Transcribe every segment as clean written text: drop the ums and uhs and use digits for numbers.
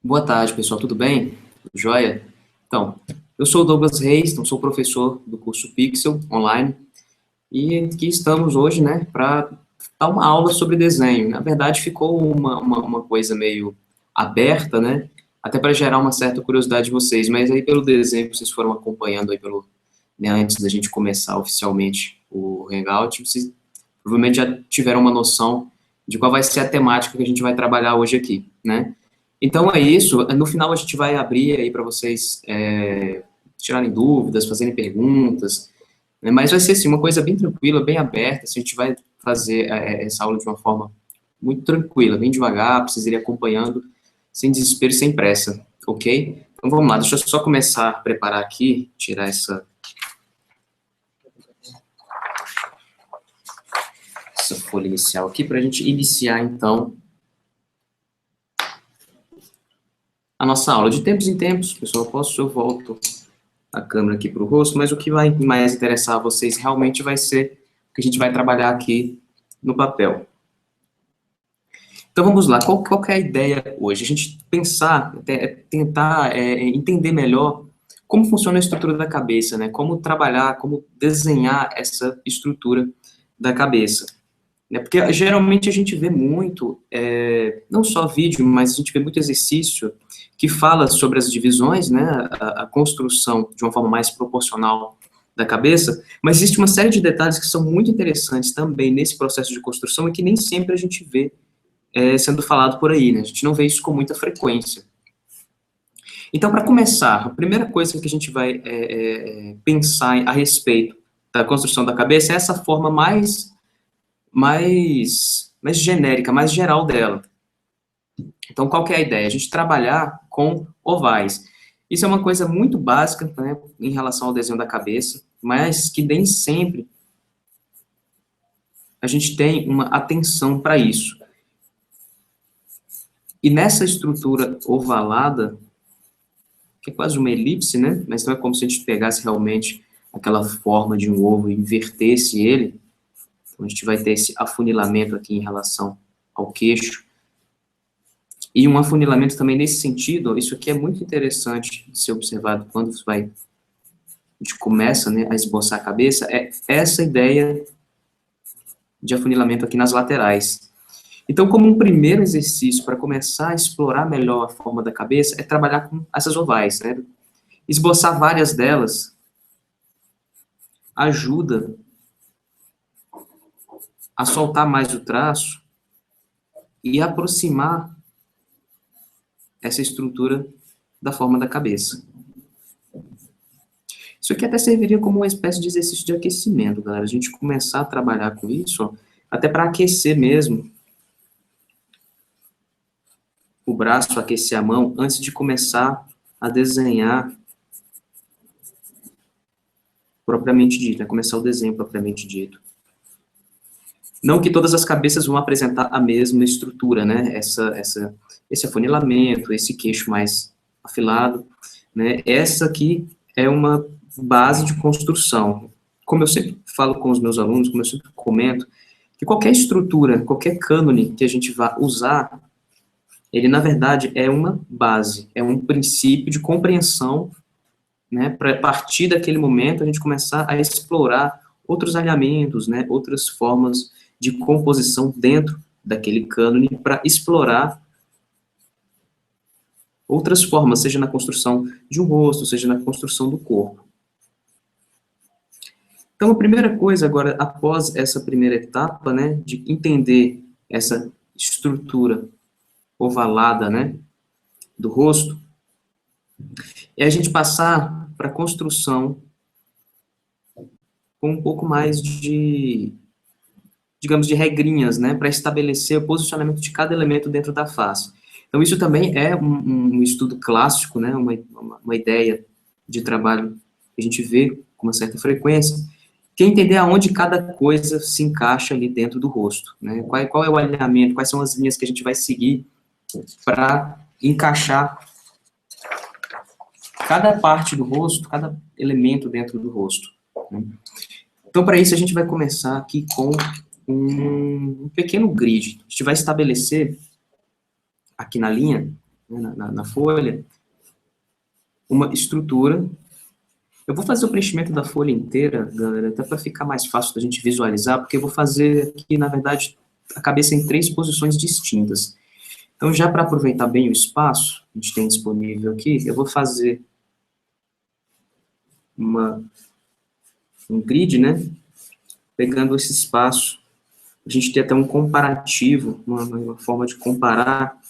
Boa tarde, pessoal. Tudo bem? Joia? Então, eu sou o Douglas Reis, sou professor do curso Pixel online e aqui estamos hoje, né, para dar uma aula sobre desenho. Na verdade, ficou uma coisa meio aberta, né, até para gerar uma certa curiosidade de vocês, mas aí pelo desenho que vocês foram acompanhando aí né, antes da gente começar oficialmente o Hangout, vocês provavelmente já tiveram uma noção de qual vai ser a temática que a gente vai trabalhar hoje aqui, né? Então é isso. No final a gente vai abrir aí para vocês tirarem dúvidas, fazerem perguntas, né? Mas vai ser assim uma coisa bem tranquila, bem aberta. Assim, a gente vai fazer essa aula de uma forma muito tranquila, bem devagar, para vocês irem acompanhando, sem desespero, sem pressa, ok? Então vamos lá. Deixa eu só começar a preparar aqui, tirar essa folha inicial aqui para a gente iniciar então a nossa aula. De tempos em tempos, pessoal, eu volto a câmera aqui para o rosto, mas o que vai mais interessar a vocês realmente vai ser o que a gente vai trabalhar aqui no papel. Então vamos lá, qual que é a ideia hoje? A gente pensar, tentar entender melhor como funciona a estrutura da cabeça, né? Como trabalhar, como desenhar essa estrutura da cabeça. Né? Porque geralmente a gente vê muito, não só vídeo, mas a gente vê muito exercício que fala sobre as divisões, né, a construção de uma forma mais proporcional da cabeça, mas existe uma série de detalhes que são muito interessantes também nesse processo de construção e que nem sempre a gente vê sendo falado por aí, né? A gente não vê isso com muita frequência. Então, para começar, a primeira coisa que a gente vai pensar a respeito da construção da cabeça é essa forma mais genérica, mais geral dela. Então, qual que é a ideia? A gente trabalhar com ovais. Isso é uma coisa muito básica, né, em relação ao desenho da cabeça, mas que nem sempre a gente tem uma atenção para isso. E nessa estrutura ovalada, que é quase uma elipse, né, mas não é como se a gente pegasse realmente aquela forma de um ovo e invertesse ele. Então, a gente vai ter esse afunilamento aqui em relação ao queixo. E um afunilamento também nesse sentido, isso aqui é muito interessante de ser observado quando a gente começa, né, a esboçar a cabeça, é essa ideia de afunilamento aqui nas laterais. Então, como um primeiro exercício para começar a explorar melhor a forma da cabeça, é trabalhar com essas ovais, né? Esboçar várias delas ajuda a soltar mais o traço e aproximar essa estrutura da forma da cabeça. Isso aqui até serviria como uma espécie de exercício de aquecimento, galera. A gente começar a trabalhar com isso, ó, até para aquecer mesmo o braço, aquecer a mão, antes de começar a desenhar propriamente dito, né? Começar o desenho propriamente dito. Não que todas as cabeças vão apresentar a mesma estrutura, né? Esse afunilamento, esse queixo mais afilado, né? Essa aqui é uma base de construção. Como eu sempre falo com os meus alunos, como eu sempre comento, que qualquer estrutura, qualquer cânone que a gente vá usar, ele, na verdade, é uma base, é um princípio de compreensão, né, para a partir daquele momento a gente começar a explorar outros alinhamentos, né, outras formas de composição dentro daquele cânone para explorar outras formas, seja na construção de um rosto, seja na construção do corpo. Então, a primeira coisa agora, após essa primeira etapa, né, de entender essa estrutura ovalada, né, do rosto, é a gente passar para a construção com um pouco mais de, digamos, de regrinhas, né, para estabelecer o posicionamento de cada elemento dentro da face. Então, isso também é um estudo clássico, né, uma ideia de trabalho que a gente vê com uma certa frequência, que é entender aonde cada coisa se encaixa ali dentro do rosto, né, qual é o alinhamento, quais são as linhas que a gente vai seguir para encaixar cada parte do rosto, cada elemento dentro do rosto, né. Então, para isso, a gente vai começar aqui com um pequeno grid. A gente vai estabelecer aqui na linha, né, na folha, uma estrutura. Eu vou fazer o preenchimento da folha inteira, galera, até para ficar mais fácil da gente visualizar, porque eu vou fazer aqui, na verdade, a cabeça em 3 posições distintas. Então, já para aproveitar bem o espaço que a gente tem disponível aqui, eu vou fazer um grid, né, pegando esse espaço, a gente tem até um comparativo, uma forma de comparar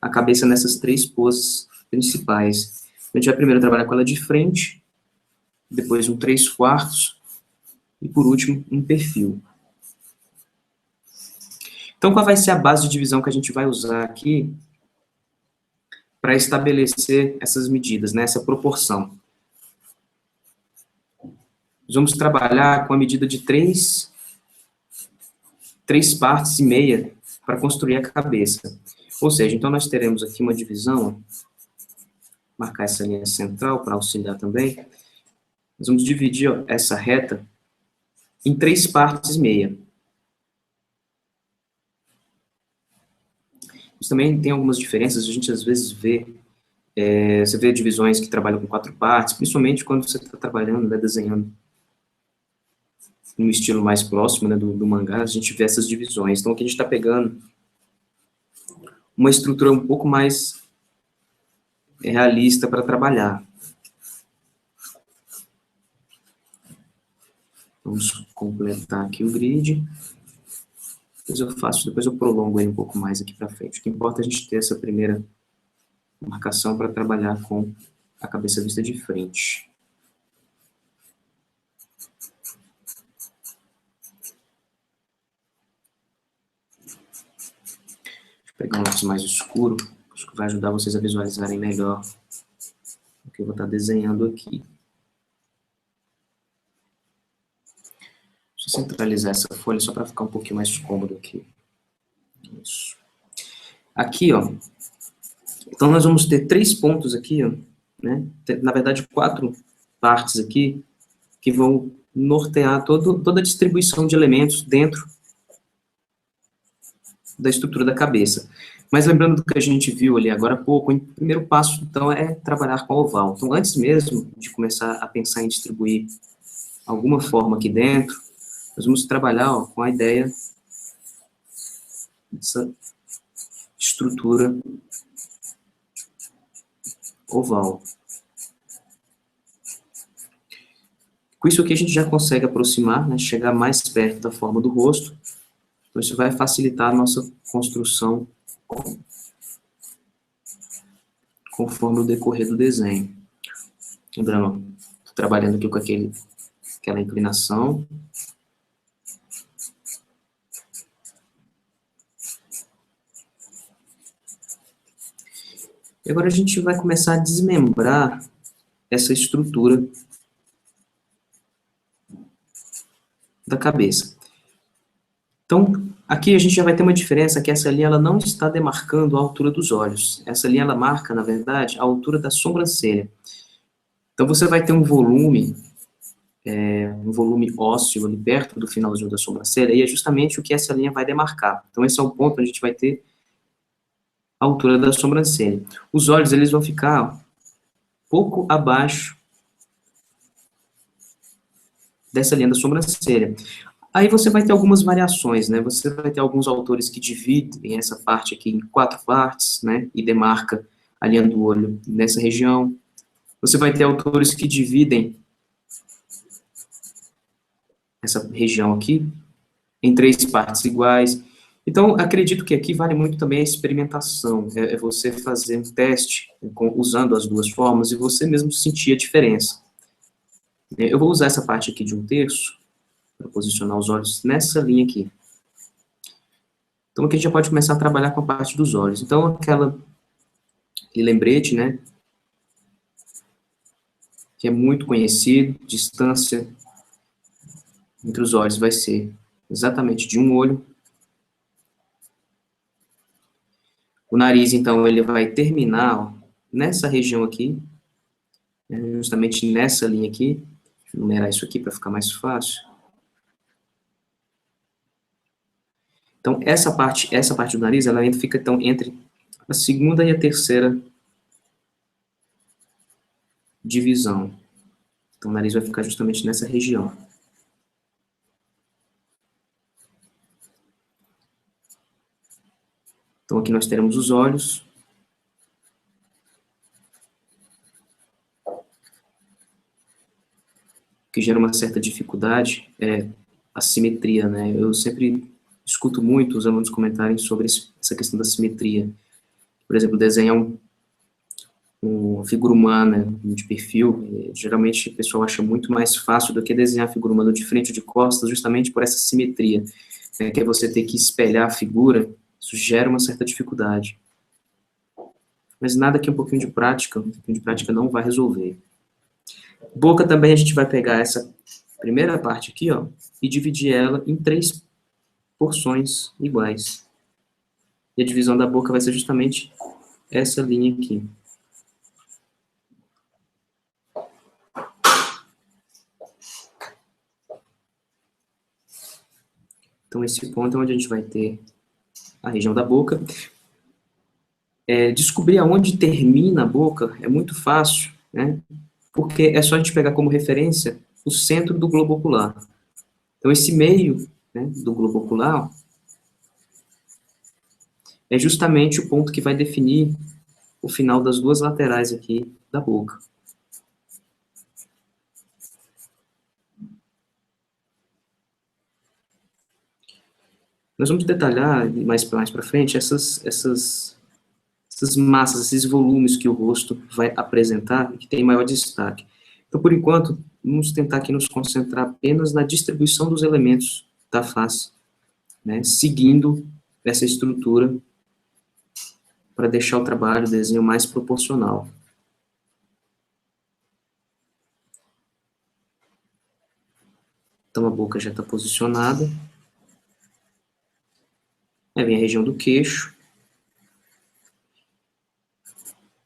a cabeça nessas 3 poses principais. A gente vai primeiro trabalhar com ela de frente, depois um 3/4, e por último, um perfil. Então, qual vai ser a base de divisão que a gente vai usar aqui para estabelecer essas medidas, né, essa proporção? Nós vamos trabalhar com a medida de 3 partes e meia para construir a cabeça. Ou seja, então nós teremos aqui uma divisão, vou marcar essa linha central para auxiliar também. Nós vamos dividir essa reta em 3 partes e meia. Isso também tem algumas diferenças, a gente às vezes vê, você vê divisões que trabalham com 4 partes, principalmente quando você está trabalhando, né, desenhando no estilo mais próximo, né, do mangá, a gente vê essas divisões. Então aqui a gente está pegando uma estrutura um pouco mais realista para trabalhar. Vamos completar aqui o grid. Depois eu prolongo ele um pouco mais aqui para frente. O que importa é a gente ter essa primeira marcação para trabalhar com a cabeça vista de frente. Deixa eu pegar um lápis mais escuro, acho que vai ajudar vocês a visualizarem melhor o que eu vou estar desenhando aqui. Deixa eu centralizar essa folha só para ficar um pouquinho mais cômodo aqui. Isso. Aqui, ó. Então, nós vamos ter 3 pontos aqui, ó, né? Na verdade, 4 partes aqui que vão nortear toda a distribuição de elementos dentro da estrutura da cabeça. Mas lembrando do que a gente viu ali agora há pouco, o primeiro passo, então, é trabalhar com a oval. Então, antes mesmo de começar a pensar em distribuir alguma forma aqui dentro, nós vamos trabalhar, ó, com a ideia dessa estrutura oval. Com isso aqui a gente já consegue aproximar, né, chegar mais perto da forma do rosto. Então isso vai facilitar a nossa construção conforme o decorrer do desenho. Lembrando, estou trabalhando aqui com aquela inclinação. E agora a gente vai começar a desmembrar essa estrutura da cabeça. Então, aqui a gente já vai ter uma diferença, que essa linha ela não está demarcando a altura dos olhos. Essa linha ela marca, na verdade, a altura da sobrancelha. Então, você vai ter um volume ósseo ali perto do finalzinho da sobrancelha, e é justamente o que essa linha vai demarcar. Então, esse é o ponto onde a gente vai ter a altura da sobrancelha. Os olhos, eles vão ficar pouco abaixo dessa linha da sobrancelha. Aí você vai ter algumas variações, né? Você vai ter alguns autores que dividem essa parte aqui em 4 partes, né? E demarca a linha do olho nessa região. Você vai ter autores que dividem essa região aqui em 3 partes iguais. Então, acredito que aqui vale muito também a experimentação, é você fazer um teste usando as 2 formas e você mesmo sentir a diferença. Eu vou usar essa parte aqui de 1/3 para posicionar os olhos nessa linha aqui. Então, aqui a gente já pode começar a trabalhar com a parte dos olhos. Então, aquele lembrete, né, que é muito conhecido, distância entre os olhos vai ser exatamente de um olho. O nariz, então, ele vai terminar, ó, nessa região aqui, justamente nessa linha aqui. Deixa eu numerar isso aqui para ficar mais fácil. Então, essa parte do nariz, ela fica, então, entre a segunda e a terceira divisão. Então, o nariz vai ficar justamente nessa região. Então, aqui nós teremos os olhos. O que gera uma certa dificuldade é a simetria, né? Eu sempre escuto muito os alunos comentarem sobre essa questão da simetria. Por exemplo, desenhar uma figura humana de perfil, geralmente o pessoal acha muito mais fácil do que desenhar a figura humana de frente ou de costas, justamente por essa simetria, né, que é você ter que espelhar a figura, isso gera uma certa dificuldade. Mas nada que um pouquinho de prática não vai resolver. Boca também a gente vai pegar essa primeira parte aqui, ó, e dividir ela em 3 porções iguais. E a divisão da boca vai ser justamente essa linha aqui. Então, esse ponto é onde a gente vai ter a região da boca. Descobrir aonde termina a boca é muito fácil, né? Porque é só a gente pegar como referência o centro do globo ocular. Então, esse meio, né, do globo ocular é justamente o ponto que vai definir o final das 2 laterais aqui da boca. Nós vamos detalhar mais para frente essas massas, esses volumes que o rosto vai apresentar e que tem maior destaque. Então, por enquanto, vamos tentar aqui nos concentrar apenas na distribuição dos elementos da face, né, seguindo essa estrutura para deixar o trabalho, o desenho mais proporcional. Então, a boca já está posicionada. Aí vem a região do queixo.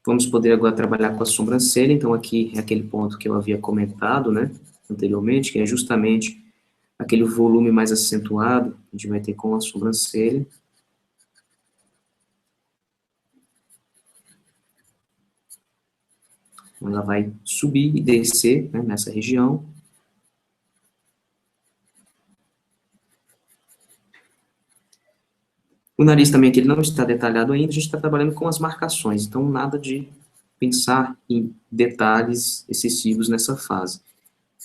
Vamos poder agora trabalhar com a sobrancelha. Então, aqui é aquele ponto que eu havia comentado, né, anteriormente, que é justamente aquele volume mais acentuado, a gente vai ter com a sobrancelha. Ela vai subir e descer, né, nessa região. O nariz também, que ele não está detalhado ainda, a gente está trabalhando com as marcações, então nada de pensar em detalhes excessivos nessa fase.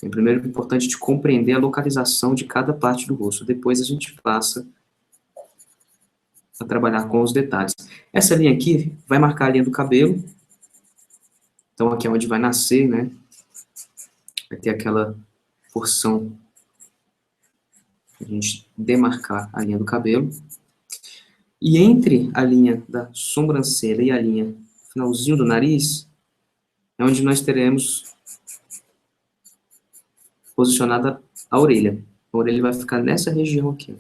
É primeiro importante de compreender a localização de cada parte do rosto, depois a gente passa a trabalhar com os detalhes. Essa linha aqui vai marcar a linha do cabelo, então aqui é onde vai nascer, né, vai ter aquela porção, a gente demarcar a linha do cabelo. E entre a linha da sobrancelha e a linha finalzinho do nariz, é onde nós teremos posicionada a orelha. A orelha vai ficar nessa região aqui.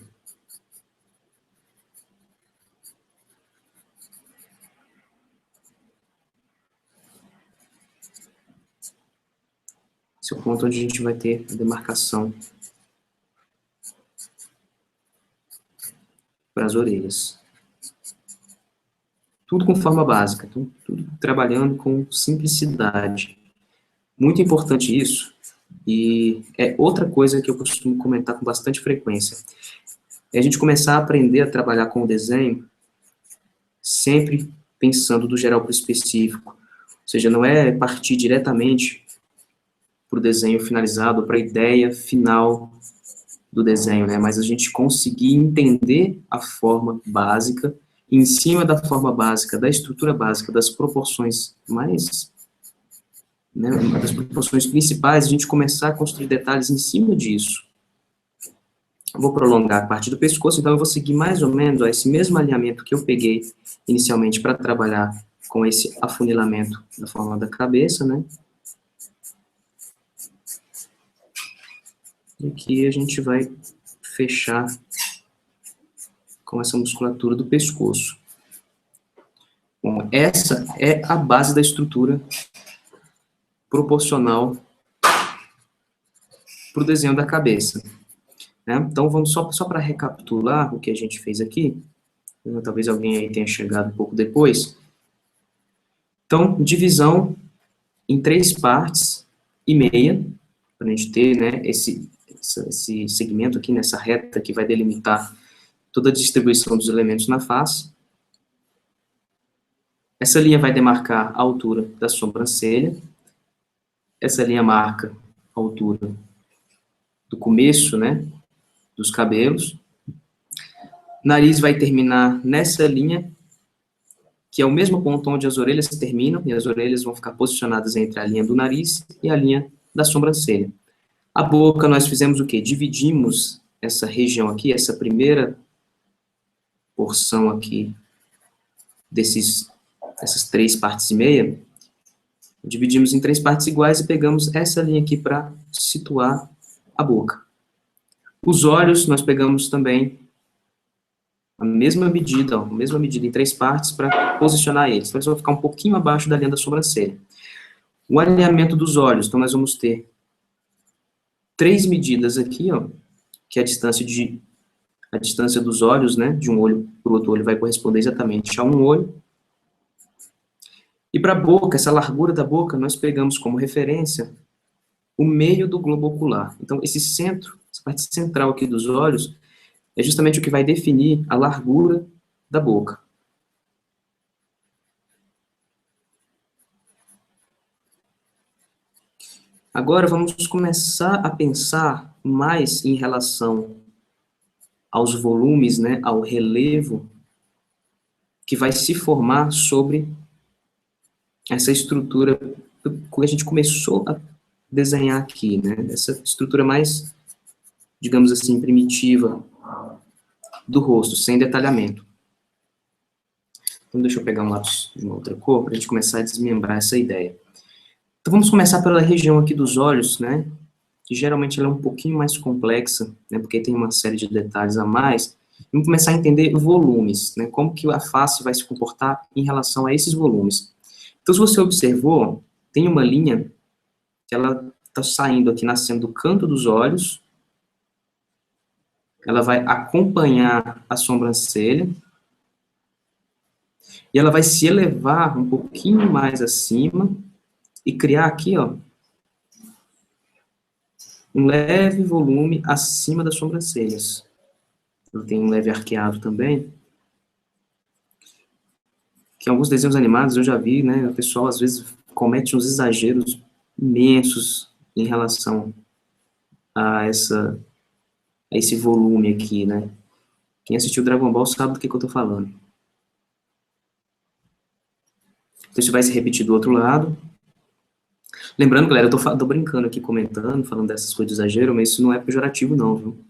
Esse é o ponto onde a gente vai ter a demarcação para as orelhas. Tudo com forma básica, tudo trabalhando com simplicidade. Muito importante isso, e é outra coisa que eu costumo comentar com bastante frequência. É a gente começar a aprender a trabalhar com o desenho sempre pensando do geral para o específico. Ou seja, não é partir diretamente para o desenho finalizado, para a ideia final do desenho, né? Mas a gente conseguir entender a forma básica, e em cima da forma básica, da estrutura básica, das proporções mais, né, das proporções principais, a gente começar a construir detalhes em cima disso. Eu vou prolongar a parte do pescoço, então eu vou seguir mais ou menos ó, esse mesmo alinhamento que eu peguei inicialmente para trabalhar com esse afunilamento da forma da cabeça, né? E aqui a gente vai fechar com essa musculatura do pescoço. Bom, essa é a base da estrutura proporcional para o desenho da cabeça. né? Então, vamos só para recapitular o que a gente fez aqui, talvez alguém aí tenha chegado um pouco depois. Então, divisão em 3 partes e meia, para a gente ter, né, esse segmento aqui, nessa reta que vai delimitar toda a distribuição dos elementos na face. Essa linha vai demarcar a altura da sobrancelha. Essa linha marca a altura do começo, né, dos cabelos. Nariz vai terminar nessa linha, que é o mesmo ponto onde as orelhas terminam, e as orelhas vão ficar posicionadas entre a linha do nariz e a linha da sobrancelha. A boca, nós fizemos o quê? Dividimos essa região aqui, essa primeira porção aqui, essas 3 partes e meia, dividimos em 3 partes iguais e pegamos essa linha aqui para situar a boca. Os olhos, nós pegamos também a mesma medida em 3 partes para posicionar eles. Então, eles vão ficar um pouquinho abaixo da linha da sobrancelha. O alinhamento dos olhos, então nós vamos ter 3 medidas aqui, ó, que é a distância dos olhos, né, de um olho para o outro olho vai corresponder exatamente a um olho. E para a boca, essa largura da boca, nós pegamos como referência o meio do globo ocular. Então, esse centro, essa parte central aqui dos olhos, é justamente o que vai definir a largura da boca. Agora, vamos começar a pensar mais em relação aos volumes, né, ao relevo que vai se formar sobre essa estrutura que a gente começou a desenhar aqui, né, essa estrutura mais, digamos assim, primitiva do rosto, sem detalhamento. Então, deixa eu pegar um lápis de uma outra cor para a gente começar a desmembrar essa ideia. Então, vamos começar pela região aqui dos olhos, né, que geralmente ela é um pouquinho mais complexa, né, porque tem uma série de detalhes a mais. Vamos começar a entender volumes, né, como que a face vai se comportar em relação a esses volumes. Então, se você observou, tem uma linha que ela está saindo aqui, nascendo do canto dos olhos, ela vai acompanhar a sobrancelha, e ela vai se elevar um pouquinho mais acima, e criar aqui, ó, um leve volume acima das sobrancelhas. Ela tem um leve arqueado também, que em alguns desenhos animados eu já vi, né, o pessoal às vezes comete uns exageros imensos em relação a esse volume aqui, né. Quem assistiu Dragon Ball sabe do que eu tô falando. Então isso vai se repetir do outro lado. Lembrando, galera, eu tô brincando aqui, comentando, falando dessas coisas de exagero, mas isso não é pejorativo não, viu.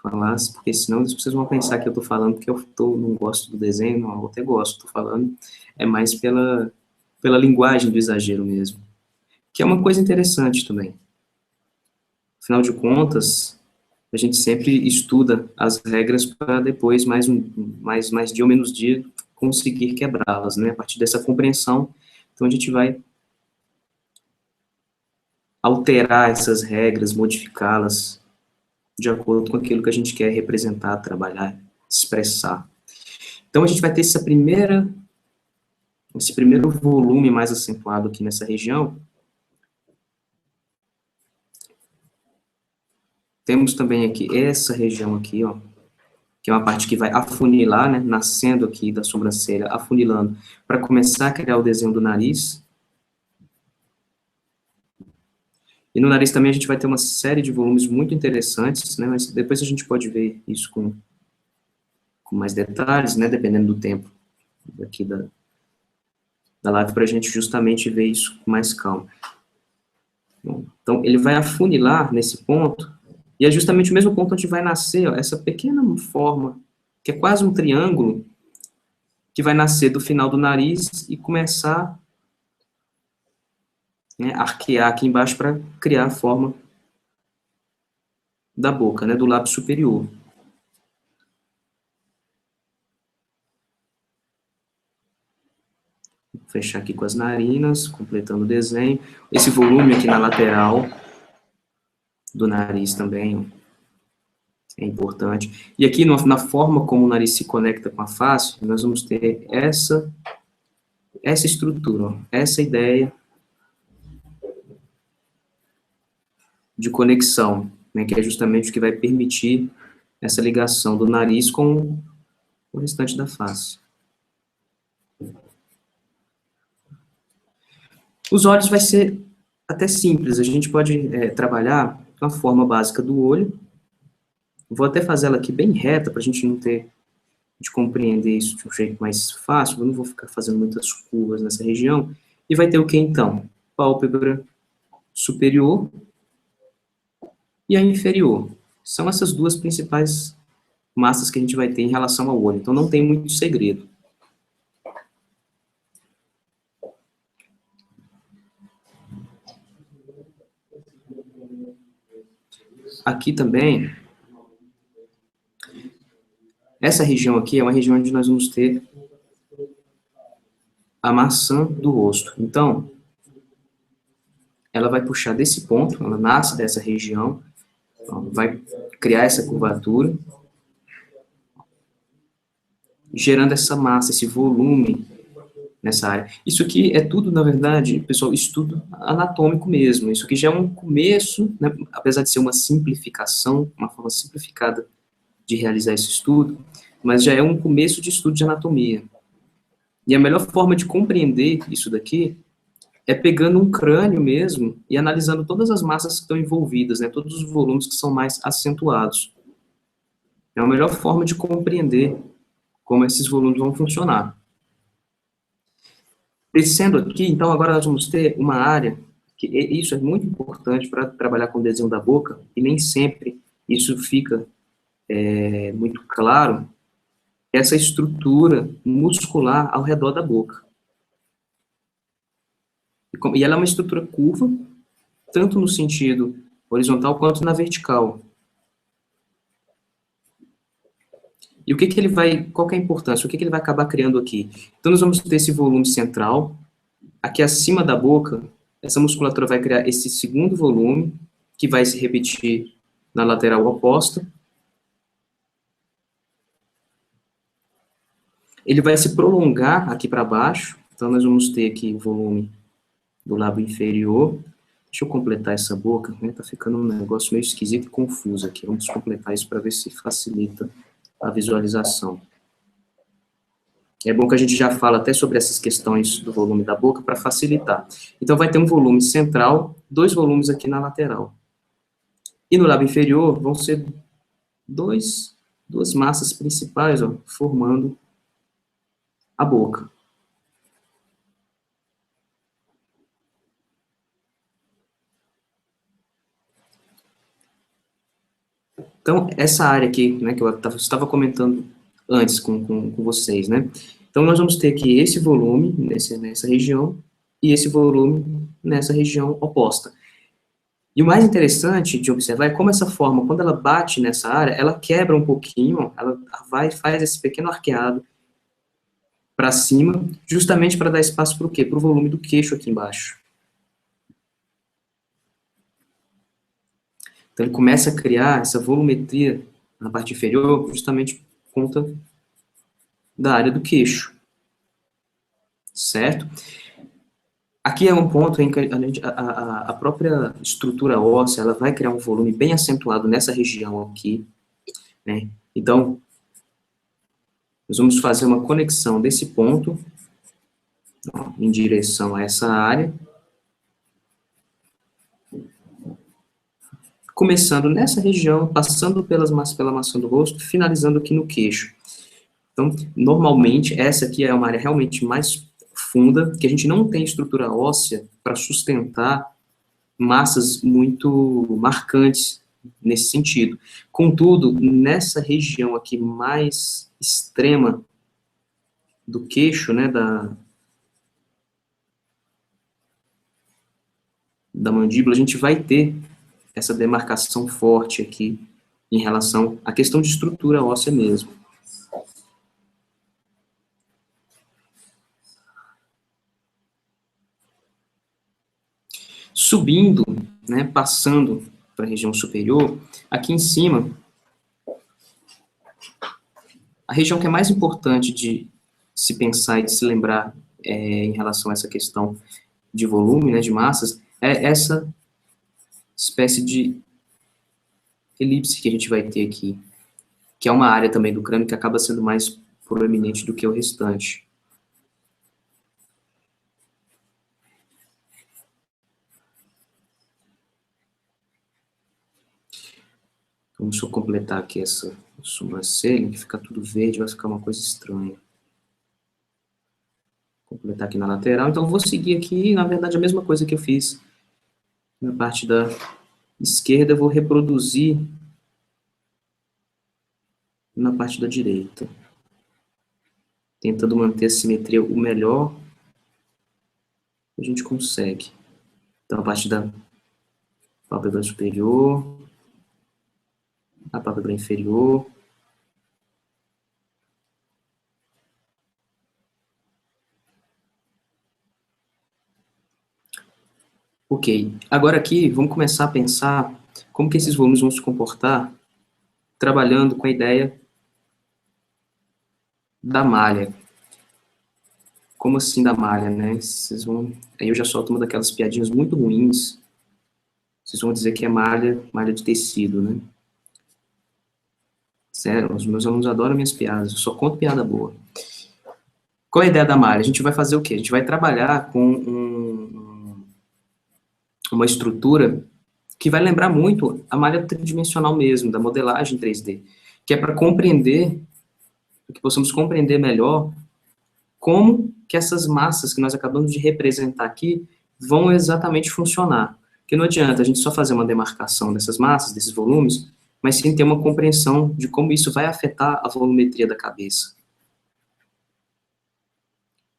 Falar, porque senão vocês vão pensar que eu tô falando porque não gosto do desenho, não, eu até gosto, tô falando, é mais pela linguagem do exagero mesmo, que é uma coisa interessante também. Afinal de contas, a gente sempre estuda as regras para depois, mais dia ou menos dia, conseguir quebrá-las, né, a partir dessa compreensão. Então a gente vai alterar essas regras, modificá-las, de acordo com aquilo que a gente quer representar, trabalhar, expressar. Então, a gente vai ter esse primeiro volume mais acentuado aqui nessa região. Temos também aqui essa região aqui, ó, que é uma parte que vai afunilar, né, nascendo aqui da sobrancelha, afunilando, para começar a criar o desenho do nariz. E no nariz também a gente vai ter uma série de volumes muito interessantes, né, mas depois a gente pode ver isso com mais detalhes, né, dependendo do tempo aqui da live, para a gente justamente ver isso com mais calma. Bom, então, ele vai afunilar nesse ponto, e é justamente o mesmo ponto onde vai nascer, ó, essa pequena forma, que é quase um triângulo, que vai nascer do final do nariz e começar, né, arquear aqui embaixo para criar a forma da boca, né, do lábio superior. Vou fechar aqui com as narinas, completando o desenho. Esse volume aqui na lateral do nariz também, ó. é importante. E aqui, na forma como o nariz se conecta com a face, nós vamos ter essa estrutura, ó, essa ideia de conexão, né, que é justamente o que vai permitir essa ligação do nariz com o restante da face. Os olhos vai ser até simples, a gente pode trabalhar com a forma básica do olho. Vou até fazer ela aqui bem reta, para a gente não ter de compreender isso de um jeito mais fácil, eu não vou ficar fazendo muitas curvas nessa região. E vai ter o que então? Pálpebra superior e a inferior. São essas duas principais massas que a gente vai ter em relação ao olho, então não tem muito segredo. Aqui também, essa região aqui é uma região onde nós vamos ter a maçã do rosto. Então, ela vai puxar desse ponto, ela nasce dessa região, vai criar essa curvatura, gerando essa massa, esse volume nessa área. Isso aqui é tudo, na verdade, pessoal, estudo anatômico mesmo. Isso aqui já é um começo, né, apesar de ser uma simplificação, uma forma simplificada de realizar esse estudo, mas já é um começo de estudo de anatomia. E a melhor forma de compreender isso daqui é pegando um crânio mesmo e analisando todas as massas que estão envolvidas, né, todos os volumes que são mais acentuados. É a melhor forma de compreender como esses volumes vão funcionar. Descendo aqui, então, agora nós vamos ter uma área, que isso é muito importante para trabalhar com o desenho da boca, e nem sempre isso fica muito claro, essa estrutura muscular ao redor da boca. E ela é uma estrutura curva, tanto no sentido horizontal quanto na vertical. E o que que ele vai, qual que é a importância? O que que ele vai acabar criando aqui? Então, nós vamos ter esse volume central, aqui acima da boca, essa musculatura vai criar esse segundo volume, que vai se repetir na lateral oposta. Ele vai se prolongar aqui para baixo, então nós vamos ter aqui o volume do lábio inferior. Deixa eu completar essa boca, né? Tá ficando um negócio meio esquisito e confuso aqui. Vamos completar isso para ver se facilita a visualização. É bom que a gente já fala até sobre essas questões do volume da boca para facilitar. Então, vai ter um volume central, dois volumes aqui na lateral. E no lábio inferior vão ser duas massas principais, ó, formando a boca. Então, essa área aqui, né, que eu estava comentando antes com vocês, né? Então, nós vamos ter aqui esse volume nessa região e esse volume nessa região oposta. E o mais interessante de observar é como essa forma, quando ela bate nessa área, ela quebra um pouquinho, ela faz esse pequeno arqueado para cima, justamente para dar espaço para o quê? Para o volume do queixo aqui embaixo. Então, ele começa a criar essa volumetria na parte inferior, justamente por conta da área do queixo. Certo? Aqui é um ponto em que a própria estrutura óssea, ela vai criar um volume bem acentuado nessa região aqui, né? Então, nós vamos fazer uma conexão desse ponto, ó, em direção a essa área, começando nessa região, passando pela maçã do rosto, finalizando aqui no queixo. Então, normalmente, essa aqui é uma área realmente mais funda, que a gente não tem estrutura óssea para sustentar massas muito marcantes nesse sentido. Contudo, nessa região aqui mais extrema do queixo, né, da mandíbula, a gente vai ter essa demarcação forte aqui em relação à questão de estrutura óssea mesmo. Subindo, né, passando para a região superior, aqui em cima, a região que é mais importante de se pensar e de se lembrar em relação a essa questão de volume, né, de massas, é essa espécie de elipse que a gente vai ter aqui, que é uma área também do crânio que acaba sendo mais proeminente do que o restante. Então, deixa eu completar aqui essa sobrancelha, que fica tudo verde, vai ficar uma coisa estranha. Completar aqui na lateral. Então, eu vou seguir aqui, na verdade, a mesma coisa que eu fiz na parte da esquerda, eu vou reproduzir na parte da direita. Tentando manter a simetria o melhor que a gente consegue. Então, a parte da pálpebra superior, a pálpebra inferior. Ok, agora aqui, vamos começar a pensar como que esses volumes vão se comportar trabalhando com a ideia da malha. Como assim da malha, né? Vocês vão... Aí eu já solto uma daquelas piadinhas muito ruins. Vocês vão dizer que é malha, malha de tecido, né? Sério, os meus alunos adoram minhas piadas, eu só conto piada boa. Qual é a ideia da malha? A gente vai fazer o quê? A gente vai trabalhar com uma estrutura que vai lembrar muito a malha tridimensional mesmo, da modelagem 3D, que é para compreender, para que possamos compreender melhor como que essas massas que nós acabamos de representar aqui vão exatamente funcionar. Porque não adianta a gente só fazer uma demarcação dessas massas, desses volumes, mas sim ter uma compreensão de como isso vai afetar a volumetria da cabeça.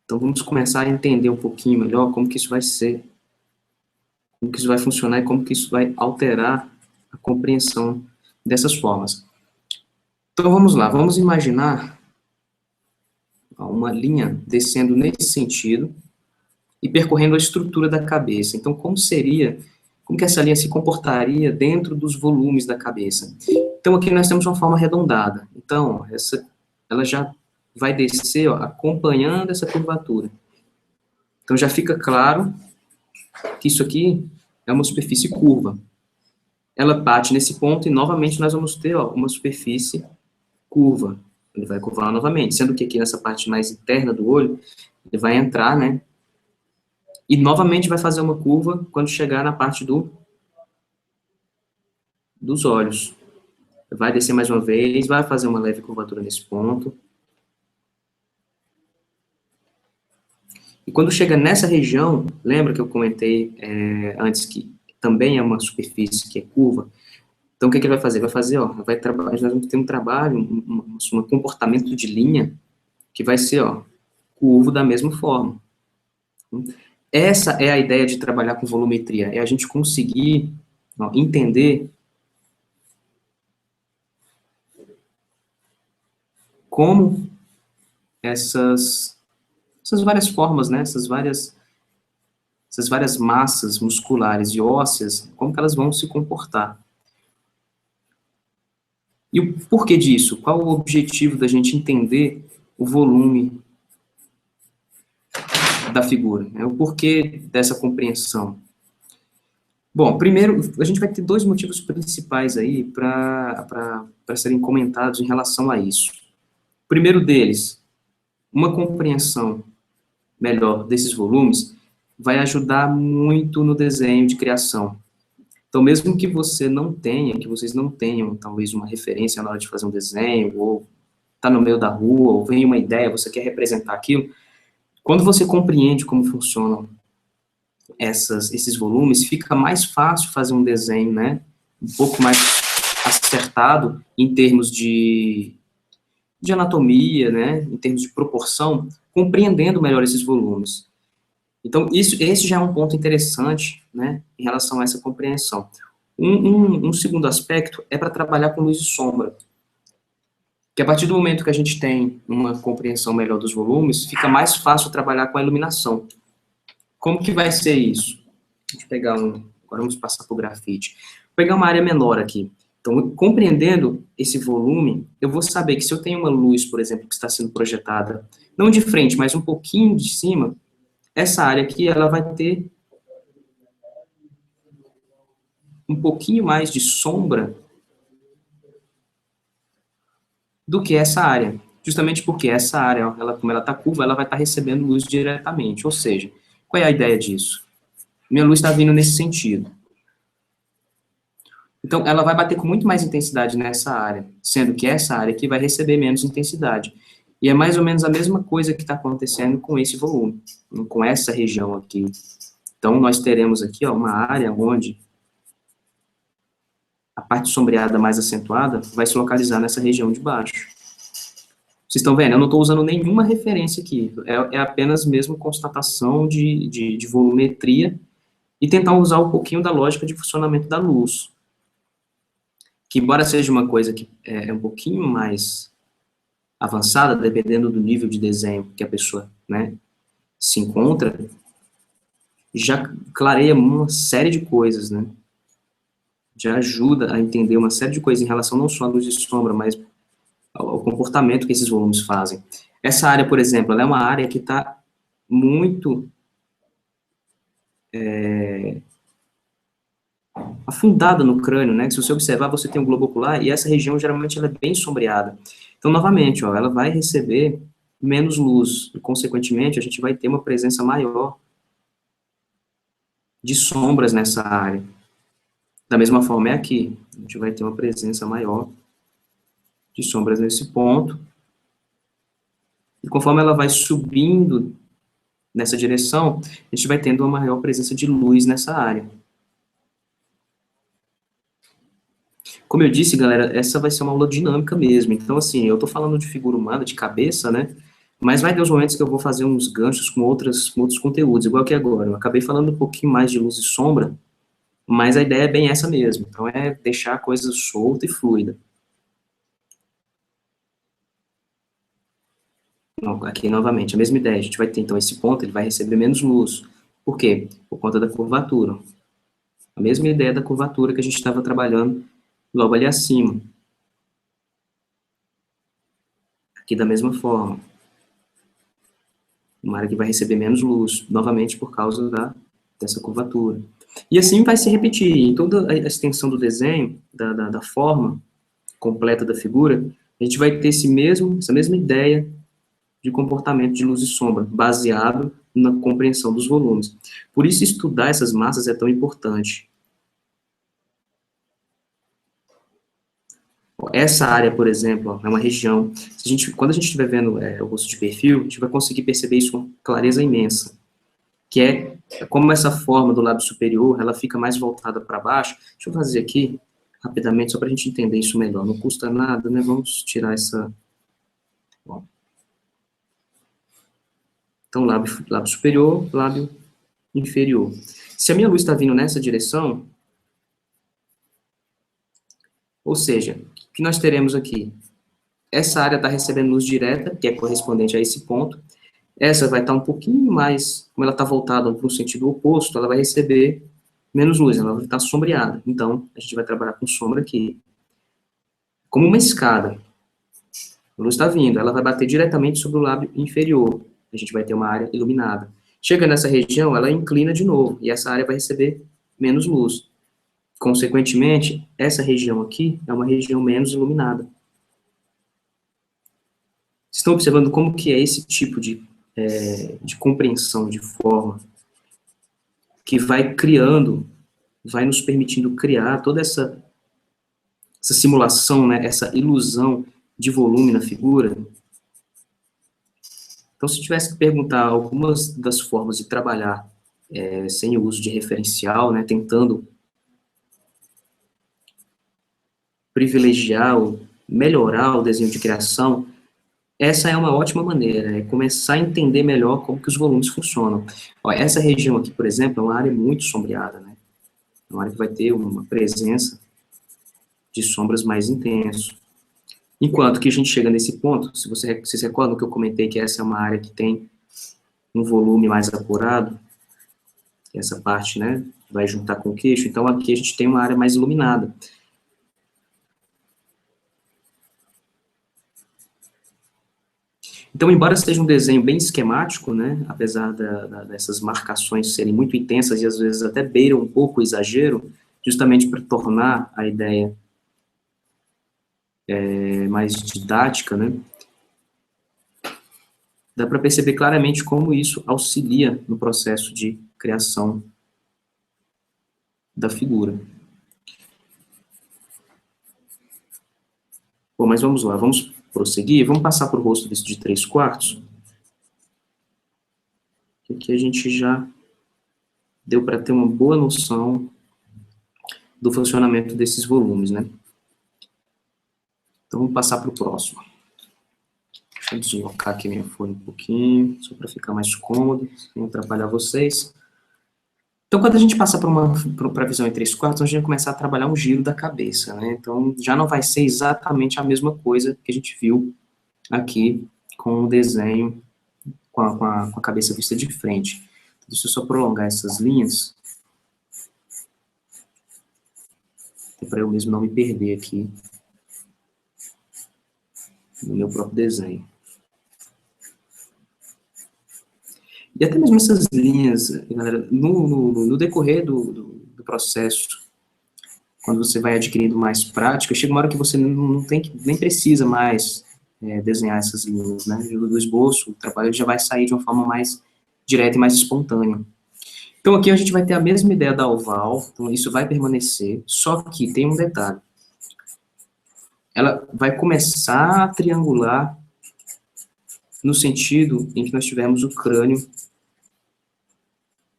Então vamos começar a entender um pouquinho melhor como que isso vai ser, como que isso vai funcionar e como que isso vai alterar a compreensão dessas formas. Então vamos lá, vamos imaginar uma linha descendo nesse sentido e percorrendo a estrutura da cabeça. Então como que essa linha se comportaria dentro dos volumes da cabeça? Então aqui nós temos uma forma arredondada. Então ela já vai descer, ó, acompanhando essa curvatura. Então já fica claro que isso aqui é uma superfície curva. Ela bate nesse ponto e novamente nós vamos ter, ó, uma superfície curva. Ele vai curvar novamente, sendo que aqui nessa parte mais interna do olho, ele vai entrar, né? E novamente vai fazer uma curva quando chegar na parte dos olhos. Vai descer mais uma vez, vai fazer uma leve curvatura nesse ponto. E quando chega nessa região, lembra que eu comentei antes que também é uma superfície que é curva? Então, o que ele vai fazer? Vai fazer, ó, vai trabalhar, nós vamos ter um trabalho, um comportamento de linha que vai ser, ó, curvo da mesma forma. Essa é a ideia de trabalhar com volumetria, é a gente conseguir, ó, entender como essas várias formas, né, essas várias massas musculares e ósseas, como que elas vão se comportar. E o porquê disso? Qual o objetivo da gente entender o volume da figura? Né? O porquê dessa compreensão? Bom, primeiro, a gente vai ter dois motivos principais aí para serem comentados em relação a isso. O primeiro deles, uma compreensão melhor desses volumes vai ajudar muito no desenho de criação. Então, mesmo que você não tenha, que vocês não tenham, talvez, uma referência na hora de fazer um desenho, ou está no meio da rua, ou vem uma ideia, você quer representar aquilo, quando você compreende como funcionam esses volumes, fica mais fácil fazer um desenho, né, um pouco mais acertado em termos de anatomia, né, em termos de proporção, compreendendo melhor esses volumes. Então, esse já é um ponto interessante, né, em relação a essa compreensão. Um segundo aspecto é para trabalhar com luz e sombra, que a partir do momento que a gente tem uma compreensão melhor dos volumes, fica mais fácil trabalhar com a iluminação. Como que vai ser isso? Deixa eu pegar agora vamos passar para o grafite. Vou pegar uma área menor aqui. Então, Então, compreendendo esse volume, eu vou saber que se eu tenho uma luz, por exemplo, que está sendo projetada, não de frente, mas um pouquinho de cima, essa área aqui, ela vai ter um pouquinho mais de sombra do que essa área. Justamente porque essa área, como ela está curva, ela vai estar recebendo luz diretamente. Ou seja, qual é a ideia disso? Minha luz está vindo nesse sentido. Então, ela vai bater com muito mais intensidade nessa área, sendo que essa área aqui vai receber menos intensidade. E é mais ou menos a mesma coisa que está acontecendo com esse volume, com essa região aqui. Então, nós teremos aqui ó, uma área onde a parte sombreada mais acentuada vai se localizar nessa região de baixo. Vocês estão vendo? Eu não estou usando nenhuma referência aqui, é apenas mesmo constatação de volumetria e tentar usar um pouquinho da lógica de funcionamento da luz. Que, embora seja uma coisa que é um pouquinho mais avançada, dependendo do nível de desenho que a pessoa, né, se encontra, já clareia uma série de coisas, né? Já ajuda a entender uma série de coisas em relação não só à luz e sombra, mas ao comportamento que esses volumes fazem. Essa área, por exemplo, ela é uma área que está muito afundada no crânio, né? Se você observar, você tem um globo ocular e essa região geralmente ela é bem sombreada. Então, novamente, ó, ela vai receber menos luz e, consequentemente, a gente vai ter uma presença maior de sombras nessa área. Da mesma forma é aqui, a gente vai ter uma presença maior de sombras nesse ponto. E conforme ela vai subindo nessa direção, a gente vai tendo uma maior presença de luz nessa área. Como eu disse, galera, essa vai ser uma aula dinâmica mesmo. Então, assim, eu tô falando de figura humana, de cabeça, né? Mas vai ter uns momentos que eu vou fazer uns ganchos com outros conteúdos, igual que agora. Eu acabei falando um pouquinho mais de luz e sombra, mas a ideia é bem essa mesmo. Então, é deixar a coisa solta e fluida. Aqui, novamente, a mesma ideia. A gente vai ter, então, esse ponto, ele vai receber menos luz. Por quê? Por conta da curvatura. A mesma ideia da curvatura que a gente estava trabalhando logo ali acima. Aqui da mesma forma. Uma área que vai receber menos luz, novamente por causa dessa curvatura. E assim vai se repetir. Em toda a extensão do desenho, da forma completa da figura, a gente vai ter essa mesma ideia de comportamento de luz e sombra, baseado na compreensão dos volumes. Por isso, estudar essas massas é tão importante. Essa área, por exemplo, é uma região, quando a gente estiver vendo o rosto de perfil, a gente vai conseguir perceber isso com clareza imensa, que é como essa forma do lábio superior, ela fica mais voltada para baixo. Deixa eu fazer aqui, rapidamente, só para a gente entender isso melhor. Não custa nada, né? Vamos tirar essa... Bom. Então, lábio superior, lábio inferior. Se a minha luz está vindo nessa direção, ou seja, o que nós teremos aqui? Essa área está recebendo luz direta, que é correspondente a esse ponto. Essa vai estar um pouquinho mais, como ela está voltada para o sentido oposto, ela vai receber menos luz, ela vai estar sombreada. Então, a gente vai trabalhar com sombra aqui. Como uma escada. A luz está vindo, ela vai bater diretamente sobre o lábio inferior. A gente vai ter uma área iluminada. Chega nessa região, ela inclina de novo, e essa área vai receber menos luz. Consequentemente, essa região aqui é uma região menos iluminada. Vocês estão observando como que é esse tipo de compreensão de forma que vai criando, vai nos permitindo criar toda essa simulação, né, essa ilusão de volume na figura. Então, se tivesse que perguntar algumas das formas de trabalhar sem o uso de referencial, né, tentando privilegiar ou melhorar o desenho de criação, essa é uma ótima maneira, é começar a entender melhor como que os volumes funcionam. Ó, essa região aqui, por exemplo, é uma área muito sombreada, né? É uma área que vai ter uma presença de sombras mais intenso. Enquanto que a gente chega nesse ponto, se vocês recordam que eu comentei que essa é uma área que tem um volume mais apurado, essa parte, né, vai juntar com o queixo, então aqui a gente tem uma área mais iluminada. Então, embora seja um desenho bem esquemático, né, apesar dessas marcações serem muito intensas e às vezes até beiram um pouco o exagero, justamente para tornar a ideia mais didática, né, dá para perceber claramente como isso auxilia no processo de criação da figura. Bom, mas vamos lá, vamos prosseguir, vamos passar para o rosto visto de 3/4, que aqui a gente já deu para ter uma boa noção do funcionamento desses volumes, né? Então, vamos passar para o próximo. Deixa eu deslocar aqui minha folha um pouquinho, só para ficar mais cômodo, sem atrapalhar vocês. Então, quando a gente passa para a visão em 3/4, a gente vai começar a trabalhar um giro da cabeça, né? Então, já não vai ser exatamente a mesma coisa que a gente viu aqui com o desenho, com a cabeça vista de frente. Deixa eu só prolongar essas linhas, para eu mesmo não me perder aqui no meu próprio desenho. E até mesmo essas linhas, galera, no decorrer do processo, quando você vai adquirindo mais prática, chega uma hora que você não tem nem precisa mais desenhar essas linhas, né? Do esboço, o trabalho já vai sair de uma forma mais direta e mais espontânea. Então aqui a gente vai ter a mesma ideia da oval, então isso vai permanecer, só que tem um detalhe. Ela vai começar a triangular no sentido em que nós tivermos o crânio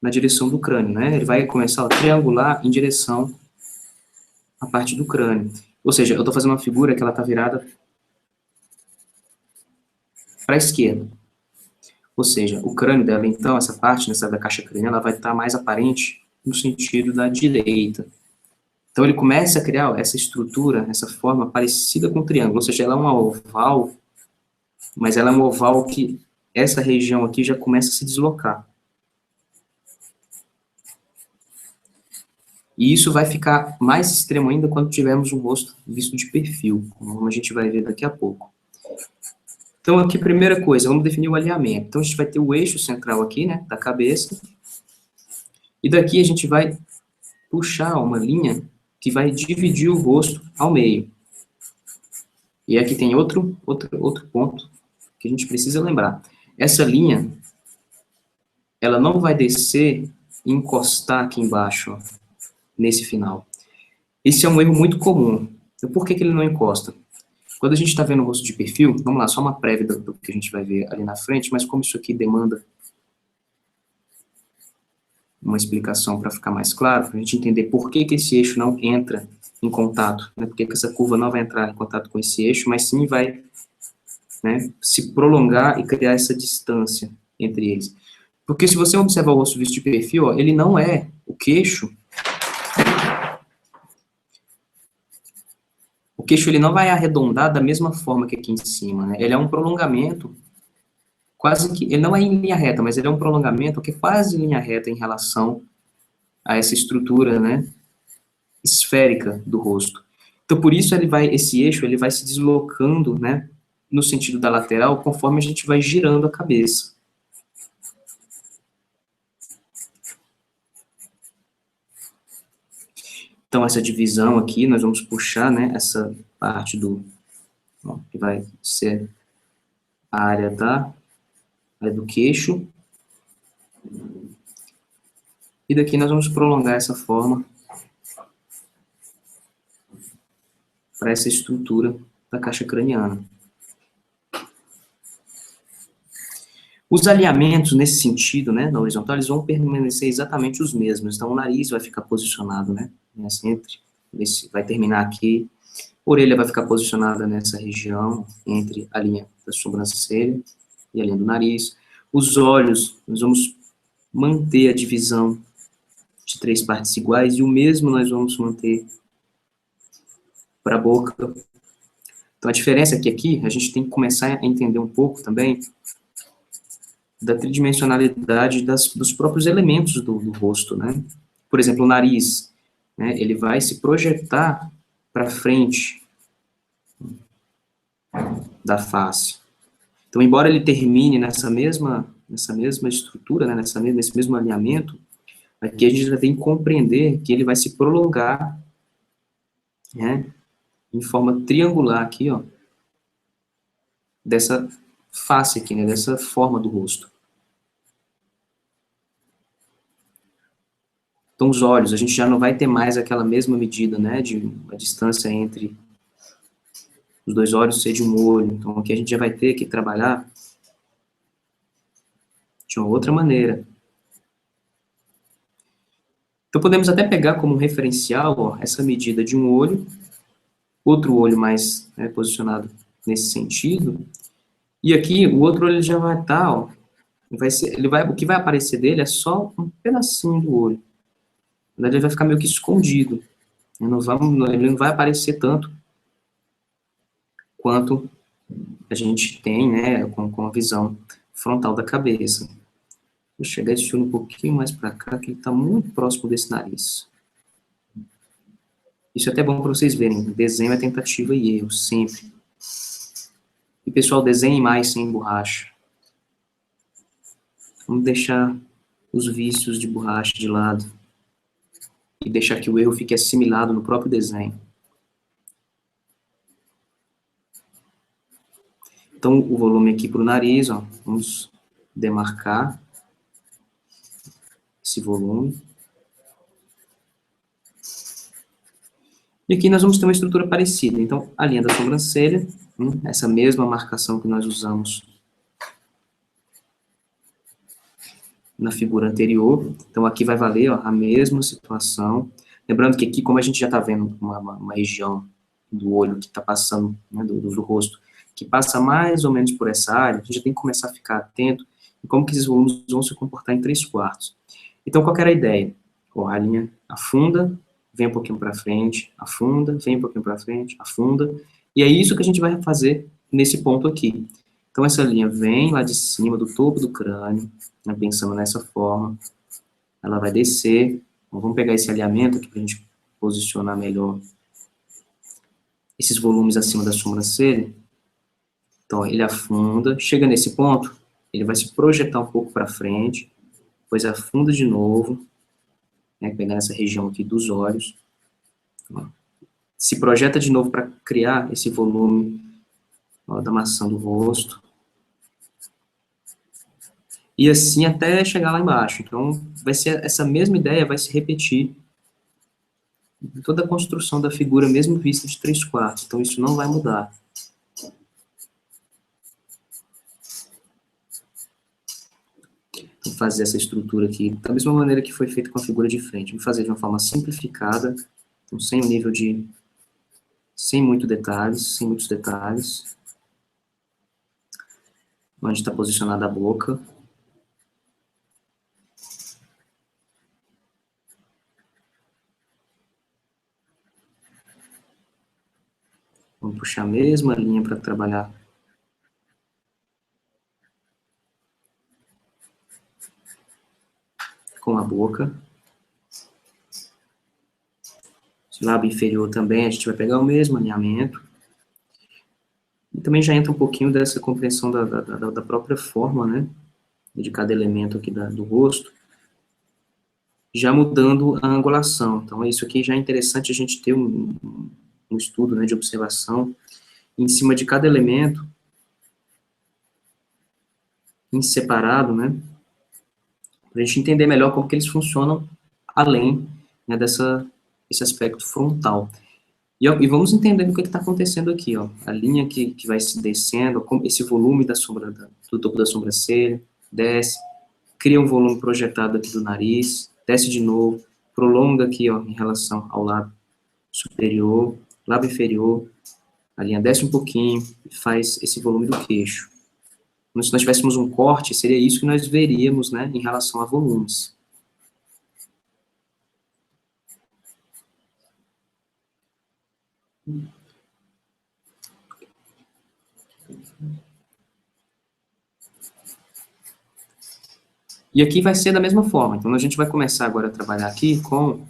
na direção do crânio, né? Ele vai começar a triangular em direção à parte do crânio. Ou seja, eu estou fazendo uma figura que ela está virada para a esquerda. Ou seja, o crânio dela, então, essa parte da caixa craniana, ela vai estar mais aparente no sentido da direita. Então, ele começa a criar essa estrutura, essa forma parecida com um triângulo, ou seja, ela é uma oval, mas ela é um oval que essa região aqui já começa a se deslocar. E isso vai ficar mais extremo ainda quando tivermos um rosto visto de perfil, como a gente vai ver daqui a pouco. Então, aqui, primeira coisa, vamos definir o alinhamento. Então, a gente vai ter o eixo central aqui, né, da cabeça, e daqui a gente vai puxar uma linha que vai dividir o rosto ao meio. E aqui tem outro ponto que a gente precisa lembrar. Essa linha, ela não vai descer e encostar aqui embaixo, ó, nesse final. Esse é um erro muito comum. Então, por que ele não encosta? Quando a gente está vendo o rosto de perfil, vamos lá, só uma prévia do que a gente vai ver ali na frente, mas como isso aqui demanda uma explicação para ficar mais claro, para a gente entender por que esse eixo não entra em contato, né? Por que essa curva não vai entrar em contato com esse eixo, mas sim vai, né, se prolongar e criar essa distância entre eles. Porque se você observar o rosto visto de perfil, ó, ele não é o queixo. O queixo ele não vai arredondar da mesma forma que aqui em cima, né? Ele é um prolongamento, quase que, ele não é em linha reta, mas ele é um prolongamento que é quase em linha reta em relação a essa estrutura, né, esférica do rosto. Então, por isso esse eixo ele vai se deslocando, né, no sentido da lateral, conforme a gente vai girando a cabeça. Então, essa divisão aqui, nós vamos puxar, né, essa parte que vai ser a área do queixo. E daqui nós vamos prolongar essa forma para essa estrutura da caixa craniana. Os alinhamentos, nesse sentido, né, na horizontal, eles vão permanecer exatamente os mesmos. Então, o nariz vai ficar posicionado, né, vai terminar aqui. A orelha vai ficar posicionada nessa região, entre a linha da sobrancelha e a linha do nariz. Os olhos, nós vamos manter a divisão de 3 partes iguais, e o mesmo nós vamos manter para a boca. Então, a diferença é que aqui, a gente tem que começar a entender um pouco também da tridimensionalidade dos próprios elementos do rosto, né? Por exemplo, o nariz, né, ele vai se projetar para frente da face. Então, embora ele termine nessa mesma estrutura, né, nesse mesmo alinhamento, aqui a gente já tem que compreender que ele vai se prolongar, né, em forma triangular aqui, ó, dessa face aqui, né, dessa forma do rosto. Então, os olhos, a gente já não vai ter mais aquela mesma medida, né, de a distância entre os dois olhos ser de um olho. Então, aqui a gente já vai ter que trabalhar de uma outra maneira. Então, podemos até pegar como referencial, ó, essa medida de um olho, outro olho mais, né, posicionado nesse sentido, e aqui o outro olho já vai estar, ó, o que vai aparecer dele é só um pedacinho do olho. Na verdade, ele vai ficar meio que escondido. Ele não vai aparecer tanto quanto a gente tem, né, com a visão frontal da cabeça. Vou chegar esse olho um pouquinho mais para cá, que ele está muito próximo desse nariz. Isso é até bom para vocês verem. Desenho é tentativa e erro, sempre. E, pessoal, desenhe mais sem borracha. Vamos deixar os vícios de borracha de lado. E deixar que o erro fique assimilado no próprio desenho. Então, o volume aqui para o nariz, ó, vamos demarcar esse volume. E aqui nós vamos ter uma estrutura parecida. Então, a linha da sobrancelha, essa mesma marcação que nós usamos na figura anterior. Então, aqui vai valer, ó, a mesma situação. Lembrando que aqui, como a gente já está vendo uma região do olho que está passando, né, do rosto, que passa mais ou menos por essa área, a gente já tem que começar a ficar atento em como que esses volumes vão se comportar em 3/4. Então, qual que era a ideia? Ó, a linha afunda, vem um pouquinho para frente, afunda, vem um pouquinho para frente, afunda, e é isso que a gente vai fazer nesse ponto aqui. Então, essa linha vem lá de cima, do topo do crânio, né, pensando nessa forma, ela vai descer. Então, vamos pegar esse alinhamento aqui para a gente posicionar melhor esses volumes acima da sobrancelha. Então, ele afunda, chega nesse ponto, ele vai se projetar um pouco para frente, depois afunda de novo, né, pegando essa região aqui dos olhos, se projeta de novo para criar esse volume, ó, da maçã do rosto, e assim até chegar lá embaixo. Então, vai ser essa mesma ideia vai se repetir em toda a construção da figura, mesmo vista de 3/4. Então, isso não vai mudar. Vou fazer essa estrutura aqui da mesma maneira que foi feito com a figura de frente. Vou fazer de uma forma simplificada, então, sem o nível de... sem muitos detalhes. Onde está posicionada a boca. Vamos puxar a mesma linha para trabalhar com a boca. Esse lábio inferior também, a gente vai pegar o mesmo alinhamento. E também já entra um pouquinho dessa compreensão da própria forma, né, de cada elemento aqui do rosto, já mudando a angulação. Então, isso aqui já é interessante a gente ter um estudo, né, de observação em cima de cada elemento, em separado, né, para a gente entender melhor como que eles funcionam além, né, esse aspecto frontal. E vamos entender o que está acontecendo aqui, ó. A linha que vai se descendo, esse volume do topo da sobrancelha, desce, cria um volume projetado aqui do nariz, desce de novo, prolonga aqui, ó, em relação ao lábio superior, lábio inferior, a linha desce um pouquinho e faz esse volume do queixo. Como se nós tivéssemos um corte, seria isso que nós veríamos, né, em relação a volumes. E aqui vai ser da mesma forma. Então, a gente vai começar agora a trabalhar aqui com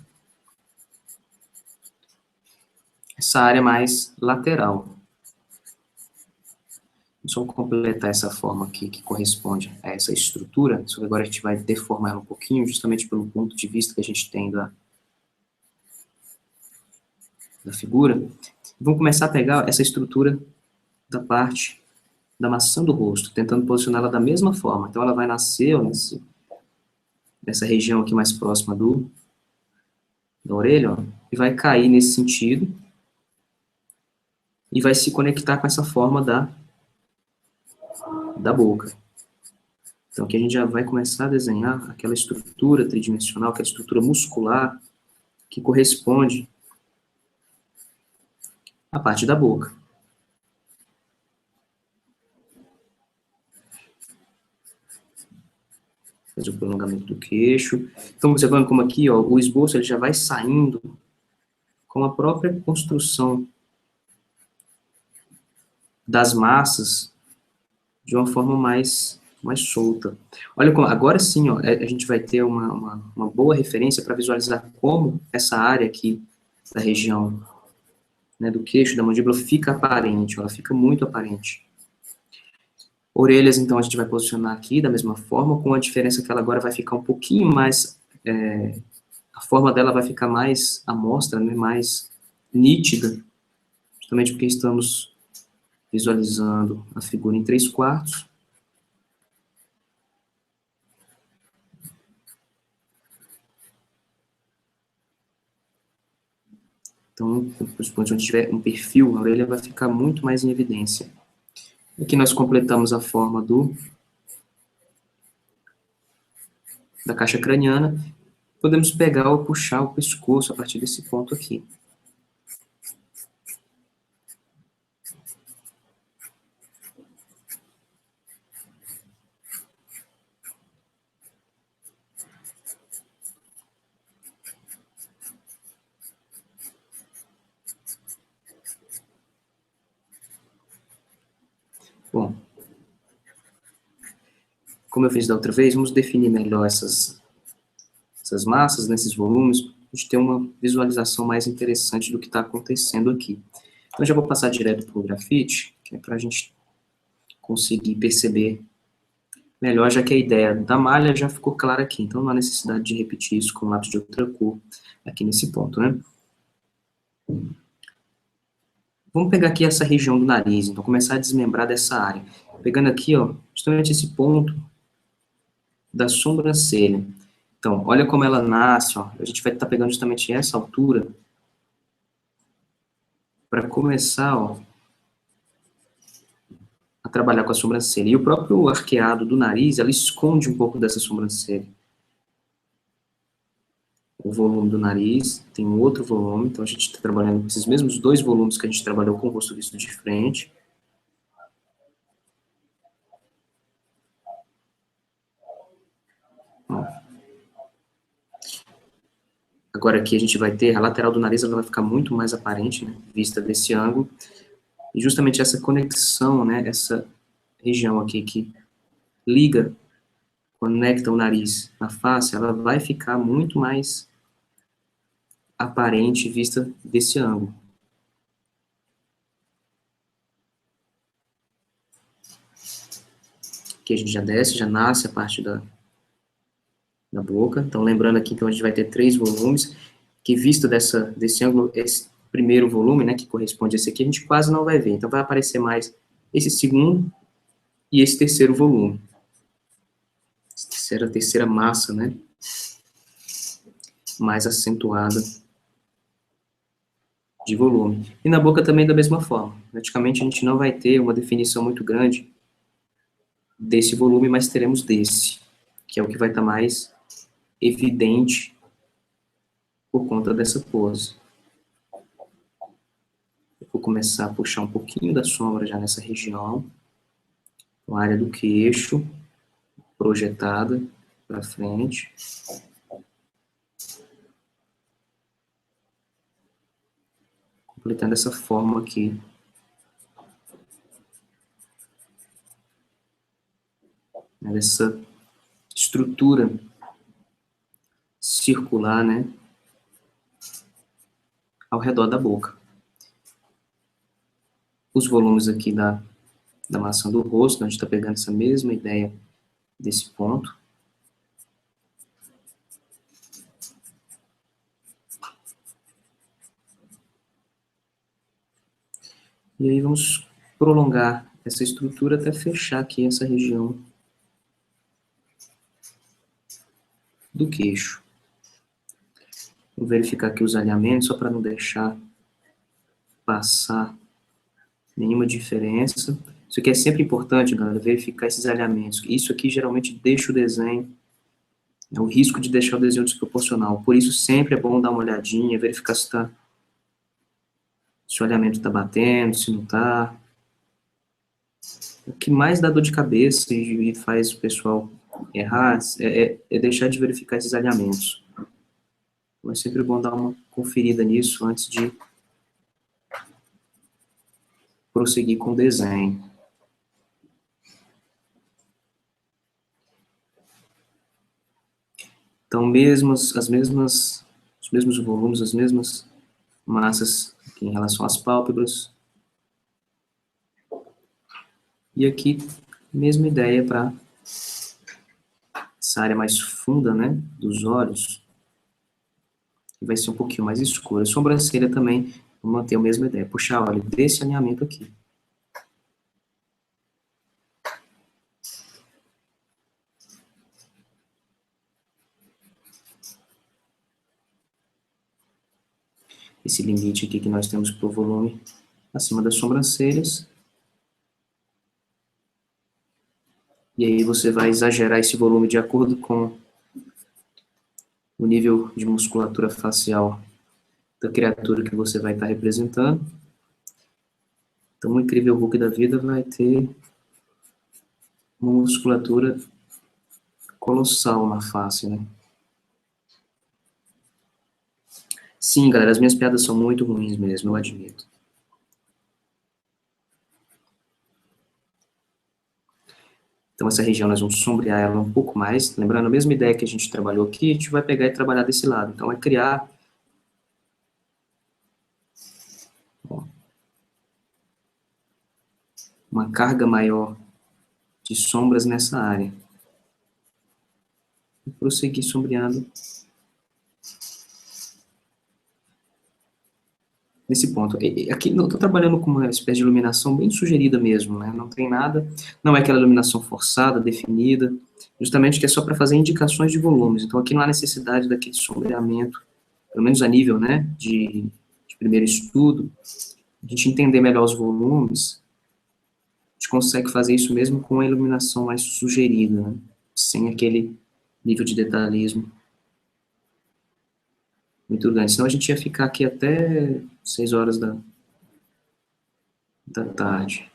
essa área mais lateral. só completar essa forma aqui, que corresponde a essa estrutura, só que agora a gente vai deformar ela um pouquinho, justamente pelo ponto de vista que a gente tem da figura. Vamos começar a pegar essa estrutura da parte da maçã do rosto, tentando posicioná-la da mesma forma. Então, ela vai nascer ó, nessa região aqui mais próxima da orelha, ó, e vai cair nesse sentido, e vai se conectar com essa forma da boca. Então, aqui a gente já vai começar a desenhar aquela estrutura tridimensional, aquela estrutura muscular, que corresponde à parte da boca. Fazer o prolongamento do queixo. Então, observando como aqui, ó, o esboço ele já vai saindo com a própria construção das massas de uma forma mais solta. Olha como, agora sim, ó, a gente vai ter uma boa referência para visualizar como essa área aqui da região, né, do queixo, da mandíbula, fica aparente, ó, ela fica muito aparente. Orelhas, então, a gente vai posicionar aqui da mesma forma, com a diferença que ela agora vai ficar um pouquinho mais, a forma dela vai ficar mais à mostra, né, mais nítida, justamente porque estamos visualizando a figura em 3/4. Então, onde tiver um perfil, a orelha vai ficar muito mais em evidência. Aqui nós completamos a forma da caixa craniana. Podemos pegar ou puxar o pescoço a partir desse ponto aqui. Bom, como eu fiz da outra vez, vamos definir melhor essas massas, nesses volumes, para a gente ter uma visualização mais interessante do que está acontecendo aqui. Então, eu já vou passar direto para o grafite, que é para a gente conseguir perceber melhor, já que a ideia da malha já ficou clara aqui, então não há necessidade de repetir isso com lápis de outra cor aqui nesse ponto, né? Vamos pegar aqui essa região do nariz, então começar a desmembrar dessa área. Pegando aqui, ó, justamente esse ponto da sobrancelha. Então, olha como ela nasce, ó. A gente vai estar pegando justamente essa altura para começar, ó, a trabalhar com a sobrancelha. E o próprio arqueado do nariz, ela esconde um pouco dessa sobrancelha. O volume do nariz tem um outro volume, então a gente está trabalhando com esses mesmos dois volumes que a gente trabalhou com o rosto visto de frente. Ó. Agora aqui a gente vai ter, a lateral do nariz ela vai ficar muito mais aparente, né, vista desse ângulo. E justamente essa conexão, né, essa região aqui que liga, conecta o nariz na face, ela vai ficar muito mais aparente vista desse ângulo. Aqui a gente já desce, já nasce a parte da boca. Então, lembrando aqui, então, a gente vai ter 3 volumes, que visto desse ângulo, esse primeiro volume, né, que corresponde a esse aqui, a gente quase não vai ver. Então, vai aparecer mais esse segundo e esse terceiro volume. Essa terceira massa, né, mais acentuada de volume. E na boca também da mesma forma. Praticamente a gente não vai ter uma definição muito grande desse volume, mas teremos desse, que é o que vai estar mais evidente por conta dessa pose. Eu vou começar a puxar um pouquinho da sombra já nessa região, a área do queixo, projetada para frente. Completando essa forma aqui. Dessa estrutura circular, né, ao redor da boca. Os volumes aqui da da maçã do rosto, a gente está pegando essa mesma ideia desse ponto. E aí vamos prolongar essa estrutura até fechar aqui essa região do queixo. Vou verificar aqui os alinhamentos, só para não deixar passar nenhuma diferença. Isso aqui é sempre importante, galera, verificar esses alinhamentos. Isso aqui geralmente deixa o desenho, é o risco de deixar o desenho desproporcional. Por isso sempre é bom dar uma olhadinha, verificar se o alinhamento está batendo, se não está. O que mais dá dor de cabeça e faz o pessoal errar é deixar de verificar esses alinhamentos. Então é sempre bom dar uma conferida nisso antes de prosseguir com o desenho. Então, os mesmos volumes, as mesmas massas aqui em relação às pálpebras. E aqui, mesma ideia para essa área mais funda, né, dos olhos, que vai ser um pouquinho mais escura. A sobrancelha também, vou manter a mesma ideia, puxar, olha, desse alinhamento aqui. Esse limite aqui que nós temos para o volume acima das sobrancelhas. E aí você vai exagerar esse volume de acordo com o nível de musculatura facial da criatura que você vai estar representando. Então, o Incrível Hulk da vida vai ter uma musculatura colossal na face, né? Sim, galera, as minhas piadas são muito ruins mesmo, eu admito. Então, essa região nós vamos sombrear ela um pouco mais. Lembrando, a mesma ideia que a gente trabalhou aqui, a gente vai pegar e trabalhar desse lado. Então, é criar uma carga maior de sombras nessa área. E prosseguir sombreando nesse ponto. Aqui eu estou trabalhando com uma espécie de iluminação bem sugerida mesmo, né? Não tem nada, não é aquela iluminação forçada, definida, justamente que é só para fazer indicações de volumes. Então aqui não há necessidade daquele sombreamento, pelo menos a nível, né, de primeiro estudo, a gente entender melhor os volumes, a gente consegue fazer isso mesmo com a iluminação mais sugerida, né? Sem aquele nível de detalhismo muito grande. Senão a gente ia ficar aqui até 6 horas da tarde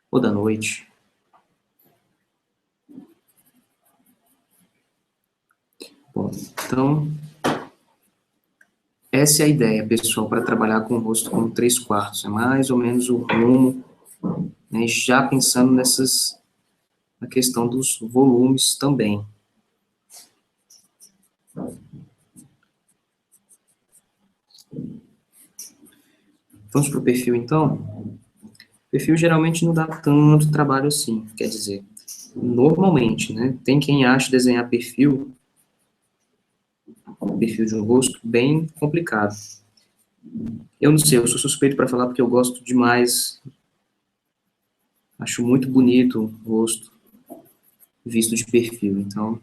ou da noite. Bom, então, essa é a ideia, pessoal, para trabalhar com o rosto como 3/4. É mais ou menos o rumo, né, já pensando na questão dos volumes também. Vamos para o perfil, então? O perfil geralmente não dá tanto trabalho assim, quer dizer, normalmente, né? Tem quem acha desenhar perfil de um rosto bem complicado. Eu não sei, eu sou suspeito para falar porque eu gosto demais, acho muito bonito o rosto visto de perfil, então,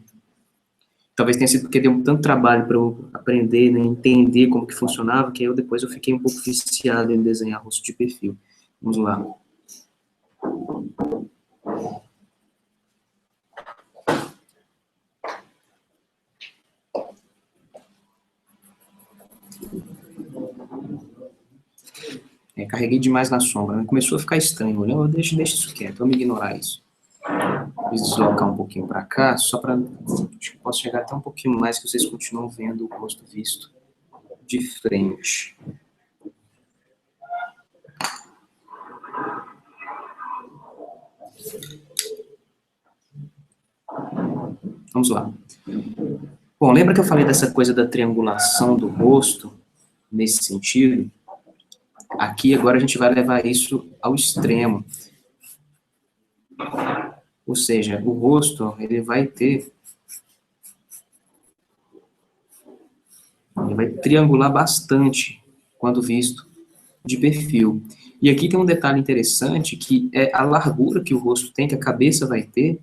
talvez tenha sido porque deu tanto trabalho para eu aprender, né, entender como que funcionava, que depois eu fiquei um pouco viciado em desenhar rosto de perfil. Vamos lá. Carreguei demais na sombra, né? Começou a ficar estranho, olha, deixa isso quieto, vamos ignorar isso. Vou deslocar um pouquinho para cá, só para, acho que posso chegar até um pouquinho mais, que vocês continuam vendo o rosto visto de frente. Vamos lá. Bom, lembra que eu falei dessa coisa da triangulação do rosto, nesse sentido? Aqui, agora, a gente vai levar isso ao extremo. Ou seja, o rosto, ó, ele vai triangular bastante quando visto de perfil. E aqui tem um detalhe interessante, que é a largura que o rosto tem, que a cabeça vai ter,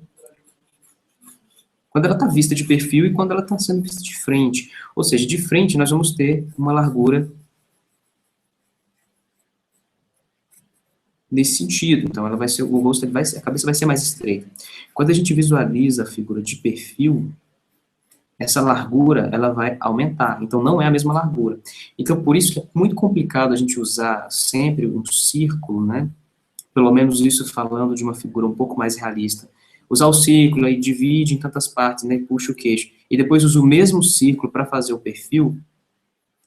quando ela está vista de perfil e quando ela está sendo vista de frente. Ou seja, de frente nós vamos ter uma largura nesse sentido. Então, ela vai ser, o rosto, a cabeça vai ser mais estreita. Quando a gente visualiza a figura de perfil, essa largura, ela vai aumentar. Então, não é a mesma largura. Então, por isso que é muito complicado a gente usar sempre um círculo, né? Pelo menos isso falando de uma figura um pouco mais realista. Usar o círculo, aí divide em tantas partes, né? Puxa o queixo. E depois usa o mesmo círculo para fazer o perfil.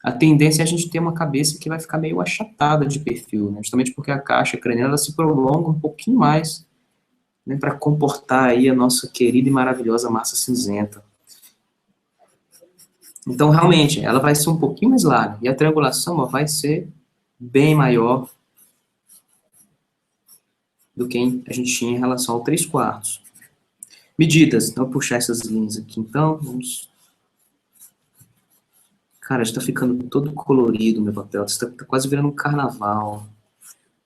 A tendência é a gente ter uma cabeça que vai ficar meio achatada de perfil, né? Justamente porque a caixa craniana ela se prolonga um pouquinho mais, né, para comportar aí a nossa querida e maravilhosa massa cinzenta. Então, realmente, ela vai ser um pouquinho mais larga, e a triangulação ó, vai ser bem maior do que a gente tinha em relação ao 3/4. Medidas, então, vou puxar essas linhas aqui, então, vamos... Cara, está ficando todo colorido o meu papel, está quase virando um carnaval.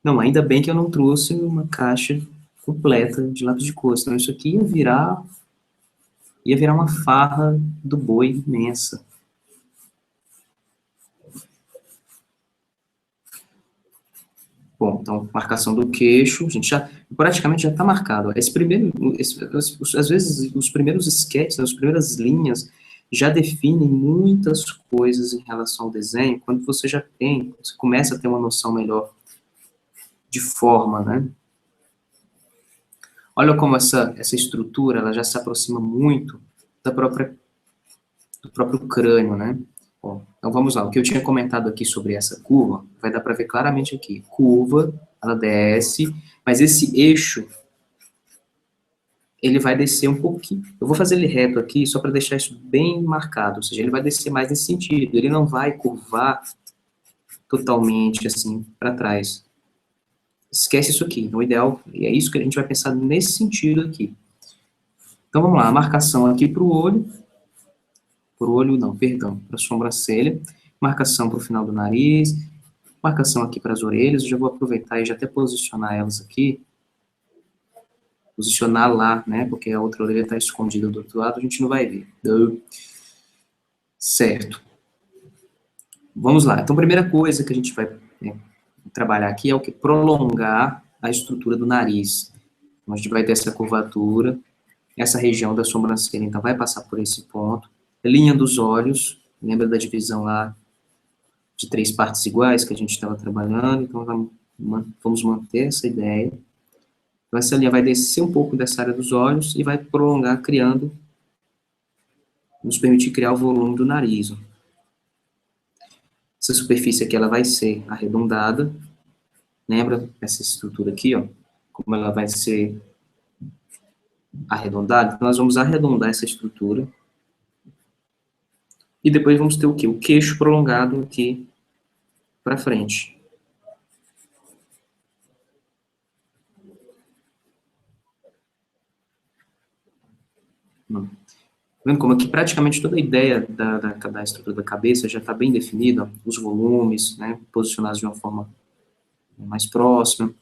Não, ainda bem que eu não trouxe uma caixa completa de lápis de cor, senão isso aqui ia virar uma farra do boi imensa. Bom, então, marcação do queixo, a gente já, praticamente já está marcado. Às vezes, os primeiros sketches, as primeiras linhas, já definem muitas coisas em relação ao desenho, quando você já tem, você começa a ter uma noção melhor de forma, né? Olha como essa estrutura, ela já se aproxima muito do próprio crânio, né? Bom, então vamos lá, o que eu tinha comentado aqui sobre essa curva, vai dar para ver claramente aqui. Curva, ela desce, mas esse eixo, ele vai descer um pouquinho. Eu vou fazer ele reto aqui, só para deixar isso bem marcado, ou seja, ele vai descer mais nesse sentido, ele não vai curvar totalmente assim para trás. Esquece isso aqui, então o ideal, e é isso que a gente vai pensar nesse sentido aqui. Então vamos lá, a marcação aqui para o olho, para a sobrancelha, marcação para o final do nariz, marcação aqui para as orelhas, eu já vou aproveitar e já até posicionar elas aqui, posicionar lá, né, porque a outra orelha está escondida do outro lado, a gente não vai ver. Certo. Vamos lá, então a primeira coisa que a gente vai trabalhar aqui é o que? Prolongar a estrutura do nariz. Então, a gente vai ter essa curvatura, essa região da sobrancelha, então vai passar por esse ponto. Linha dos olhos, lembra da divisão lá de 3 partes iguais que a gente estava trabalhando, então vamos manter essa ideia. Então, essa linha vai descer um pouco dessa área dos olhos e vai prolongar, nos permitir criar o volume do nariz. Ó. Essa superfície aqui, ela vai ser arredondada, lembra essa estrutura aqui, ó, como ela vai ser arredondada? Então, nós vamos arredondar essa estrutura, e depois vamos ter o quê? O queixo prolongado aqui para frente. Vendo como aqui praticamente toda a ideia da estrutura da cabeça já está bem definida, os volumes, né, posicionados de uma forma mais próxima.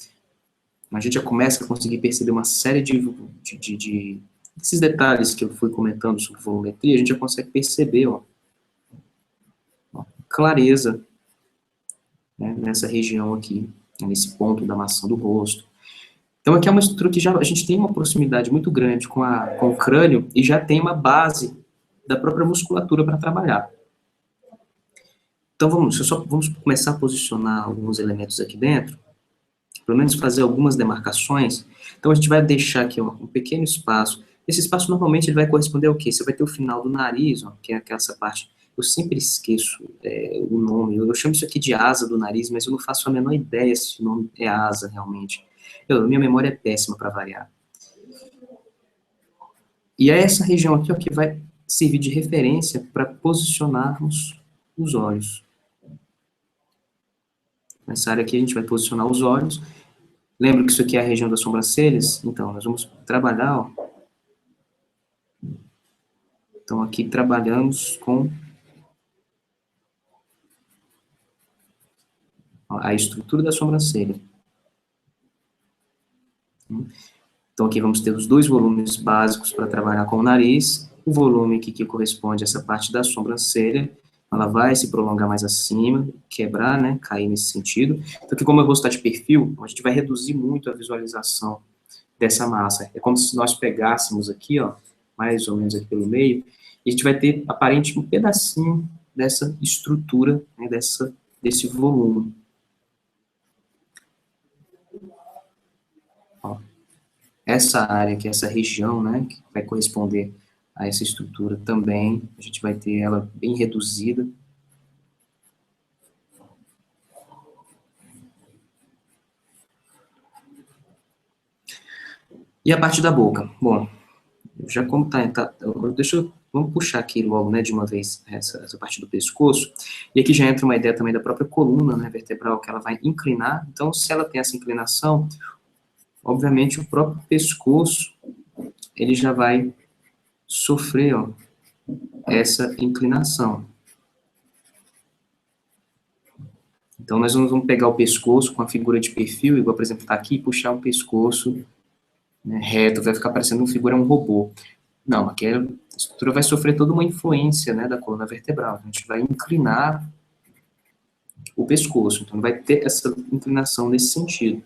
A gente já começa a conseguir perceber uma série desses detalhes que eu fui comentando sobre volumetria, a gente já consegue perceber, ó clareza, né, nessa região aqui, nesse ponto da maçã do rosto. Então, aqui é uma estrutura que já, a gente tem uma proximidade muito grande com o crânio e já tem uma base da própria musculatura para trabalhar. Então, vamos começar a posicionar alguns elementos aqui dentro, pelo menos fazer algumas demarcações. Então, a gente vai deixar aqui ó, um pequeno espaço. Esse espaço, normalmente, ele vai corresponder ao quê? Você vai ter o final do nariz, ó, que é essa parte. Eu sempre esqueço o nome. Eu chamo isso aqui de asa do nariz, mas eu não faço a menor ideia se o nome é asa, realmente. Minha memória é péssima para variar. E é essa região aqui ó, que vai servir de referência para posicionarmos os olhos. Nessa área aqui a gente vai posicionar os olhos. Lembra que isso aqui é a região das sobrancelhas? Então, nós vamos trabalhar, ó. Então, aqui trabalhamos com a estrutura da sobrancelha. Então, aqui vamos ter os dois volumes básicos para trabalhar com o nariz. O volume aqui que corresponde a essa parte da sobrancelha, ela vai se prolongar mais acima, quebrar, né, cair nesse sentido. Então, aqui como eu vou estar de perfil, a gente vai reduzir muito a visualização dessa massa. É como se nós pegássemos aqui, ó, mais ou menos aqui pelo meio, e a gente vai ter, aparentemente, um pedacinho dessa estrutura, né, desse volume. Ó, essa área aqui, essa região, né, que vai corresponder a essa estrutura também, a gente vai ter ela bem reduzida. E a parte da boca? Bom, já como vamos puxar aqui logo, né, de uma vez, essa parte do pescoço, e aqui já entra uma ideia também da própria coluna, né, vertebral, que ela vai inclinar, então se ela tem essa inclinação, obviamente o próprio pescoço, ele já vai sofrer, ó, essa inclinação. Então nós vamos pegar o pescoço com a figura de perfil, igual, por exemplo, tá aqui, e puxar o pescoço, né, reto, vai ficar parecendo uma figura, um robô. Não, aqui a estrutura vai sofrer toda uma influência, né, da coluna vertebral. A gente vai inclinar o pescoço, então vai ter essa inclinação nesse sentido.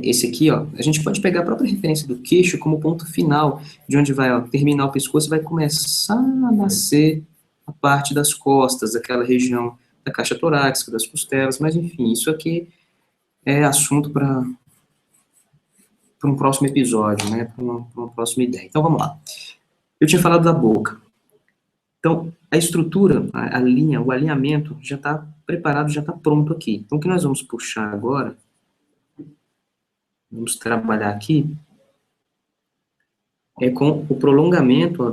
Esse aqui, ó, a gente pode pegar a própria referência do queixo como ponto final, de onde vai, ó, terminar o pescoço e vai começar a nascer a parte das costas, aquela região da caixa torácica, das costelas, mas enfim, isso aqui é assunto para um próximo episódio, né, para uma próxima ideia. Então vamos lá. Eu tinha falado da boca. Então, a estrutura, a linha, o alinhamento já está preparado, já está pronto aqui. Então, o que nós vamos puxar agora, vamos trabalhar aqui, é com o prolongamento, ó,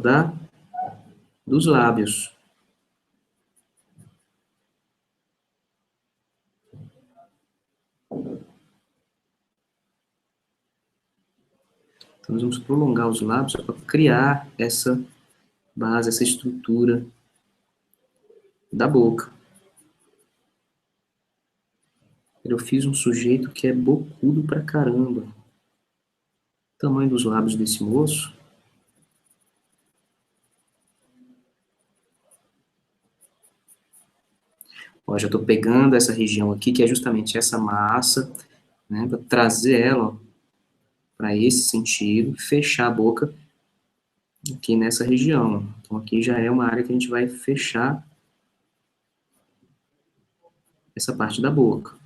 dos lábios. Então, nós vamos prolongar os lábios para criar essa base, essa estrutura da boca. Eu fiz um sujeito que é bocudo pra caramba. O tamanho dos lábios desse moço. Ó, já estou pegando essa região aqui, que é justamente essa massa, né, para trazer ela para esse sentido, fechar a boca aqui nessa região. Então, aqui já é uma área que a gente vai fechar essa parte da boca.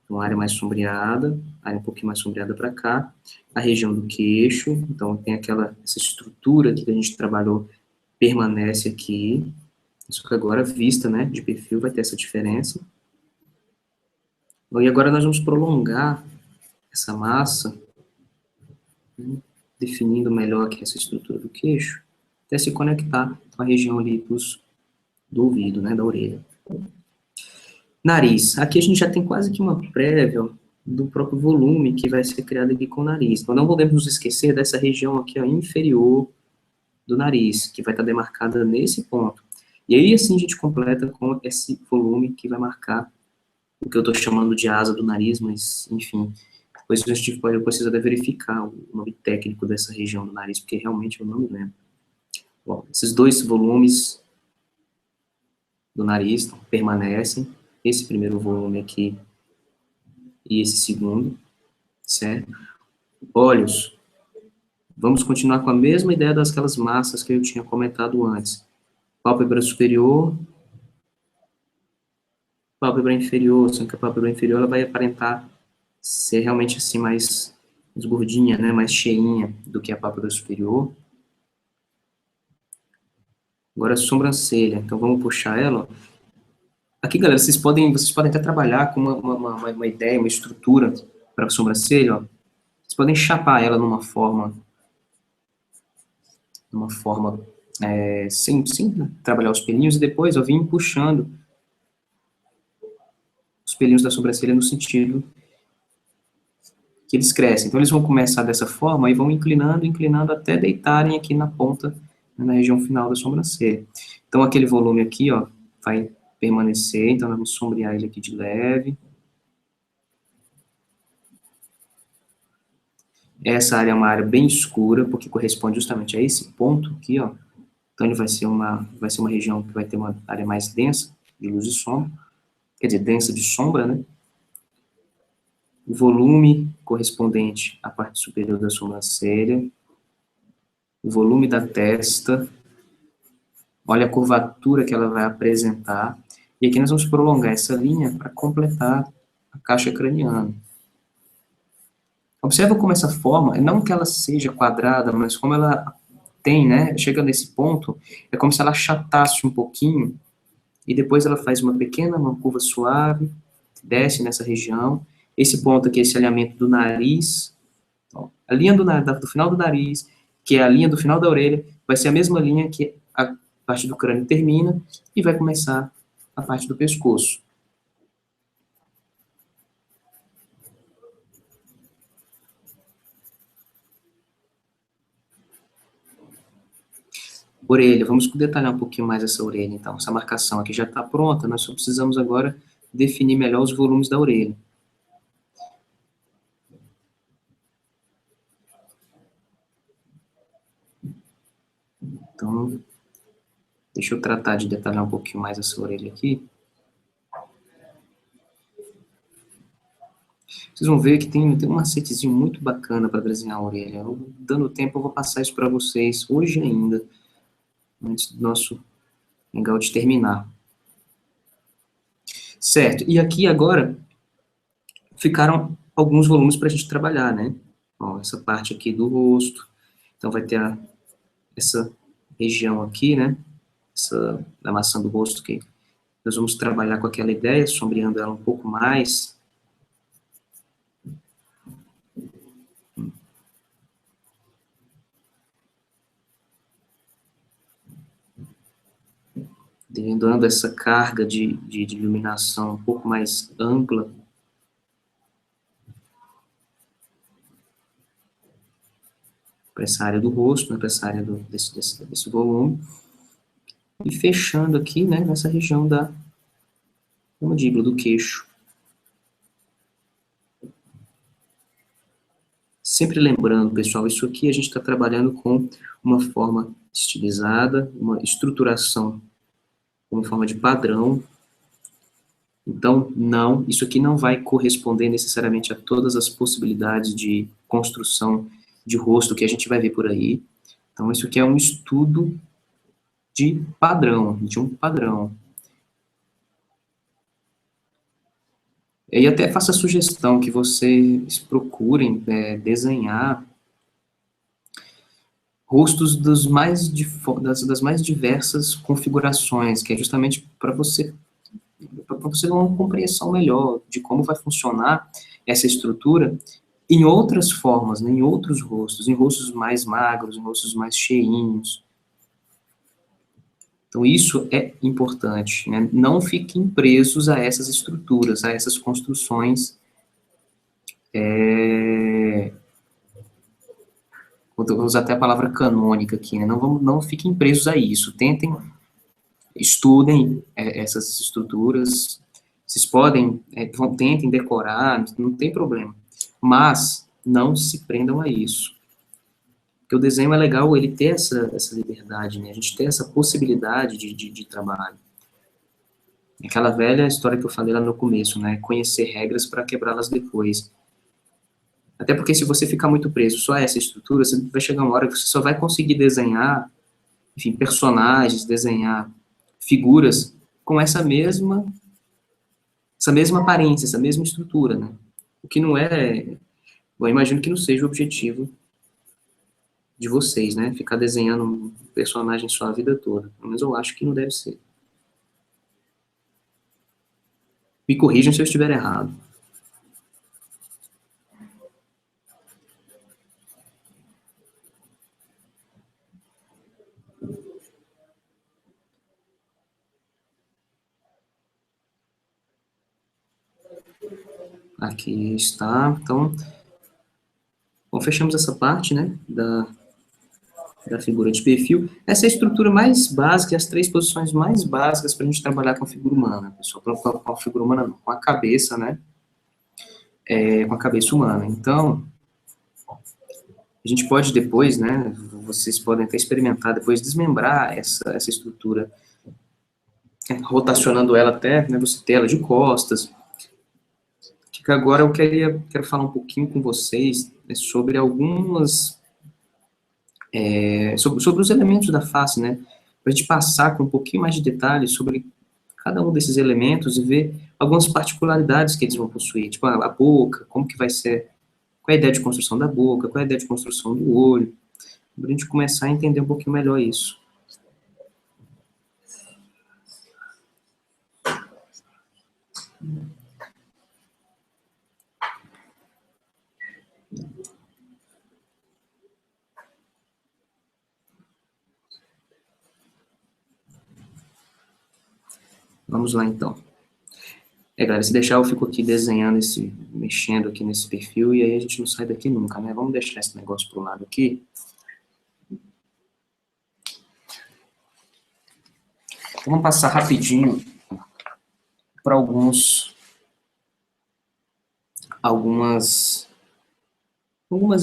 Então, área mais sombreada, área um pouquinho mais sombreada para cá, a região do queixo, então tem essa estrutura que a gente trabalhou, permanece aqui, só que agora vista, né, de perfil vai ter essa diferença. E agora nós vamos prolongar essa massa, né, definindo melhor aqui essa estrutura do queixo, até se conectar com a região ali do ouvido, né, da orelha. Nariz. Aqui a gente já tem quase que uma prévia do próprio volume que vai ser criado aqui com o nariz. Então, não podemos nos esquecer dessa região aqui, ó, inferior do nariz, que vai estar demarcada nesse ponto. E aí, assim, a gente completa com esse volume que vai marcar o que eu estou chamando de asa do nariz, mas, enfim, depois a gente pode precisar de verificar o nome técnico dessa região do nariz, porque realmente eu não me lembro. Bom, esses dois volumes do nariz permanecem, esse primeiro volume aqui e esse segundo, certo? Olhos. Vamos continuar com a mesma ideia daquelas massas que eu tinha comentado antes. Pálpebra superior, pálpebra inferior, sendo que a pálpebra inferior ela vai aparentar ser realmente assim mais gordinha, né, mais cheinha do que a pálpebra superior. Agora a sobrancelha, então vamos puxar ela. Aqui, galera, vocês podem até trabalhar com uma ideia, uma estrutura para a sobrancelha, ó. Vocês podem chapar ela numa forma uma forma sem trabalhar os pelinhos, e depois eu vim puxando os pelinhos da sobrancelha no sentido que eles crescem. Então, eles vão começar dessa forma e vão inclinando, inclinando, até deitarem aqui na ponta, né, na região final da sobrancelha. Então, aquele volume aqui, ó, vai permanecer, então nós vamos sombrear ele aqui de leve. Essa área é uma área bem escura, porque corresponde justamente a esse ponto aqui, ó. Então, ele vai ser uma região que vai ter uma área mais densa de luz e sombra, quer dizer, densa de sombra, né? O volume correspondente à parte superior da sobrancelha, o volume da testa, olha a curvatura que ela vai apresentar, e aqui nós vamos prolongar essa linha para completar a caixa craniana. Observa como essa forma, não que ela seja quadrada, mas como ela tem, né, chega nesse ponto, é como se ela achatasse um pouquinho, e depois ela faz uma curva suave, desce nessa região, esse ponto aqui, esse alinhamento do nariz, ó, a linha do final do nariz, que é a linha do final da orelha, vai ser a mesma linha que a parte do crânio termina, e vai começar a parte do pescoço. Orelha, vamos detalhar um pouquinho mais essa orelha, então. Essa marcação aqui já está pronta, nós só precisamos agora definir melhor os volumes da orelha. Então, deixa eu tratar de detalhar um pouquinho mais essa orelha aqui. Vocês vão ver que tem um macetezinho muito bacana para desenhar a orelha. Dando tempo, eu vou passar isso para vocês hoje ainda, antes do nosso hangout terminar. Certo, e aqui agora ficaram alguns volumes para a gente trabalhar, né? Ó, essa parte aqui do rosto, então vai ter essa região aqui, né? Da maçã do rosto que nós vamos trabalhar com aquela ideia, sombreando ela um pouco mais. Dando essa carga de iluminação um pouco mais ampla. Para essa área do rosto, né, para essa área desse volume. E fechando aqui, né, nessa região da mandíbula, do queixo. Sempre lembrando, pessoal, isso aqui a gente está trabalhando com uma forma estilizada, uma estruturação com forma de padrão. Então, não, isso aqui não vai corresponder necessariamente a todas as possibilidades de construção de rosto que a gente vai ver por aí. Então, isso aqui é um estudo de um padrão. E até faço a sugestão que vocês procurem desenhar rostos das mais diversas configurações, que é justamente para você ter uma compreensão melhor de como vai funcionar essa estrutura em outras formas, né, em outros rostos, em rostos mais magros, em rostos mais cheinhos. Então, isso é importante, né? Não fiquem presos a essas estruturas, a essas construções. Vou usar até a palavra canônica aqui, né? Não fiquem presos a isso. Estudem essas estruturas. Vocês podem, tentem decorar, não tem problema. Mas não se prendam a isso. Porque o desenho é legal ele ter essa liberdade, né? A gente ter essa possibilidade de trabalho. Aquela velha história que eu falei lá no começo, né? Conhecer regras para quebrá-las depois. Até porque se você ficar muito preso só a essa estrutura, você vai chegar uma hora que você só vai conseguir desenhar, enfim, personagens, desenhar figuras com essa mesma aparência, essa mesma estrutura, né? O que não é... Bom, eu imagino que não seja o objetivo de vocês, né? Ficar desenhando um personagem só a vida toda. Pelo menos eu acho que não deve ser. Me corrijam se eu estiver errado. Aqui está. Então, bom, fechamos essa parte, né, da figura de perfil. Essa é a estrutura mais básica, as três posições mais básicas para a gente trabalhar com a figura humana, pessoal. Com a figura humana, não, com a cabeça, né, com a cabeça humana. Então, a gente pode depois, né, vocês podem até experimentar depois desmembrar essa estrutura, rotacionando ela até, né, você ter ela de costas. Que agora eu quero falar um pouquinho com vocês, né, sobre algumas, sobre os elementos da face, né, para a gente passar com um pouquinho mais de detalhes sobre cada um desses elementos e ver algumas particularidades que eles vão possuir, tipo a boca, como que vai ser, qual é a ideia de construção da boca, qual é a ideia de construção do olho, para a gente começar a entender um pouquinho melhor isso. Vamos lá, então. Galera, se deixar eu fico aqui desenhando mexendo aqui nesse perfil, e aí a gente não sai daqui nunca, né? Vamos deixar esse negócio pro lado aqui. Então, vamos passar rapidinho para algumas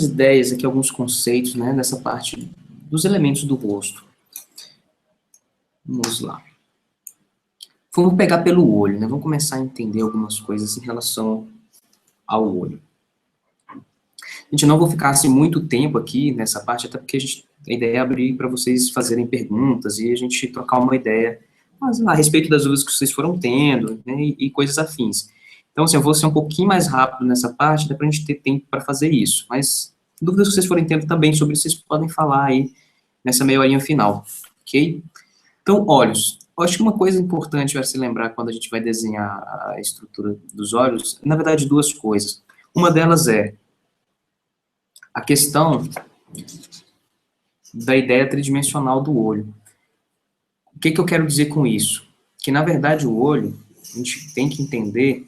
ideias aqui, alguns conceitos, né, nessa parte dos elementos do rosto. Vamos lá. Vamos pegar pelo olho, né? Vamos começar a entender algumas coisas em relação ao olho. Gente, eu não vou ficar assim muito tempo aqui nessa parte, até porque a ideia é abrir para vocês fazerem perguntas e a gente trocar uma ideia a respeito das dúvidas que vocês foram tendo, né, e coisas afins. Então, assim, eu vou ser um pouquinho mais rápido nessa parte, dá para a gente ter tempo para fazer isso. Mas dúvidas que vocês forem tendo também sobre isso, vocês podem falar aí nessa meia horinha final, ok? Então, olhos. Eu acho que uma coisa importante a se lembrar quando a gente vai desenhar a estrutura dos olhos, na verdade, duas coisas. Uma delas é a questão da ideia tridimensional do olho. O que eu quero dizer com isso? Que, na verdade, o olho, a gente tem que entender,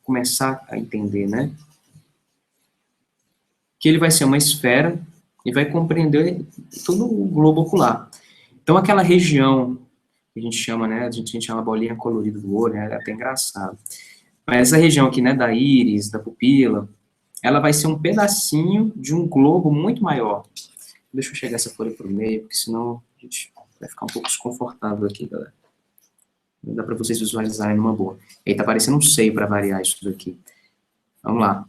começar a entender, né? Que ele vai ser uma esfera e vai compreender todo o globo ocular. Então, aquela região que a gente chama, né? A gente chama a bolinha colorida do olho, é até engraçado. Mas essa região aqui, né, da íris, da pupila, ela vai ser um pedacinho de um globo muito maior. Deixa eu chegar essa folha para o meio, porque senão a gente vai ficar um pouco desconfortável aqui, galera. Não dá para vocês visualizarem numa boa. E aí tá parecendo um seio para variar isso daqui. Vamos lá.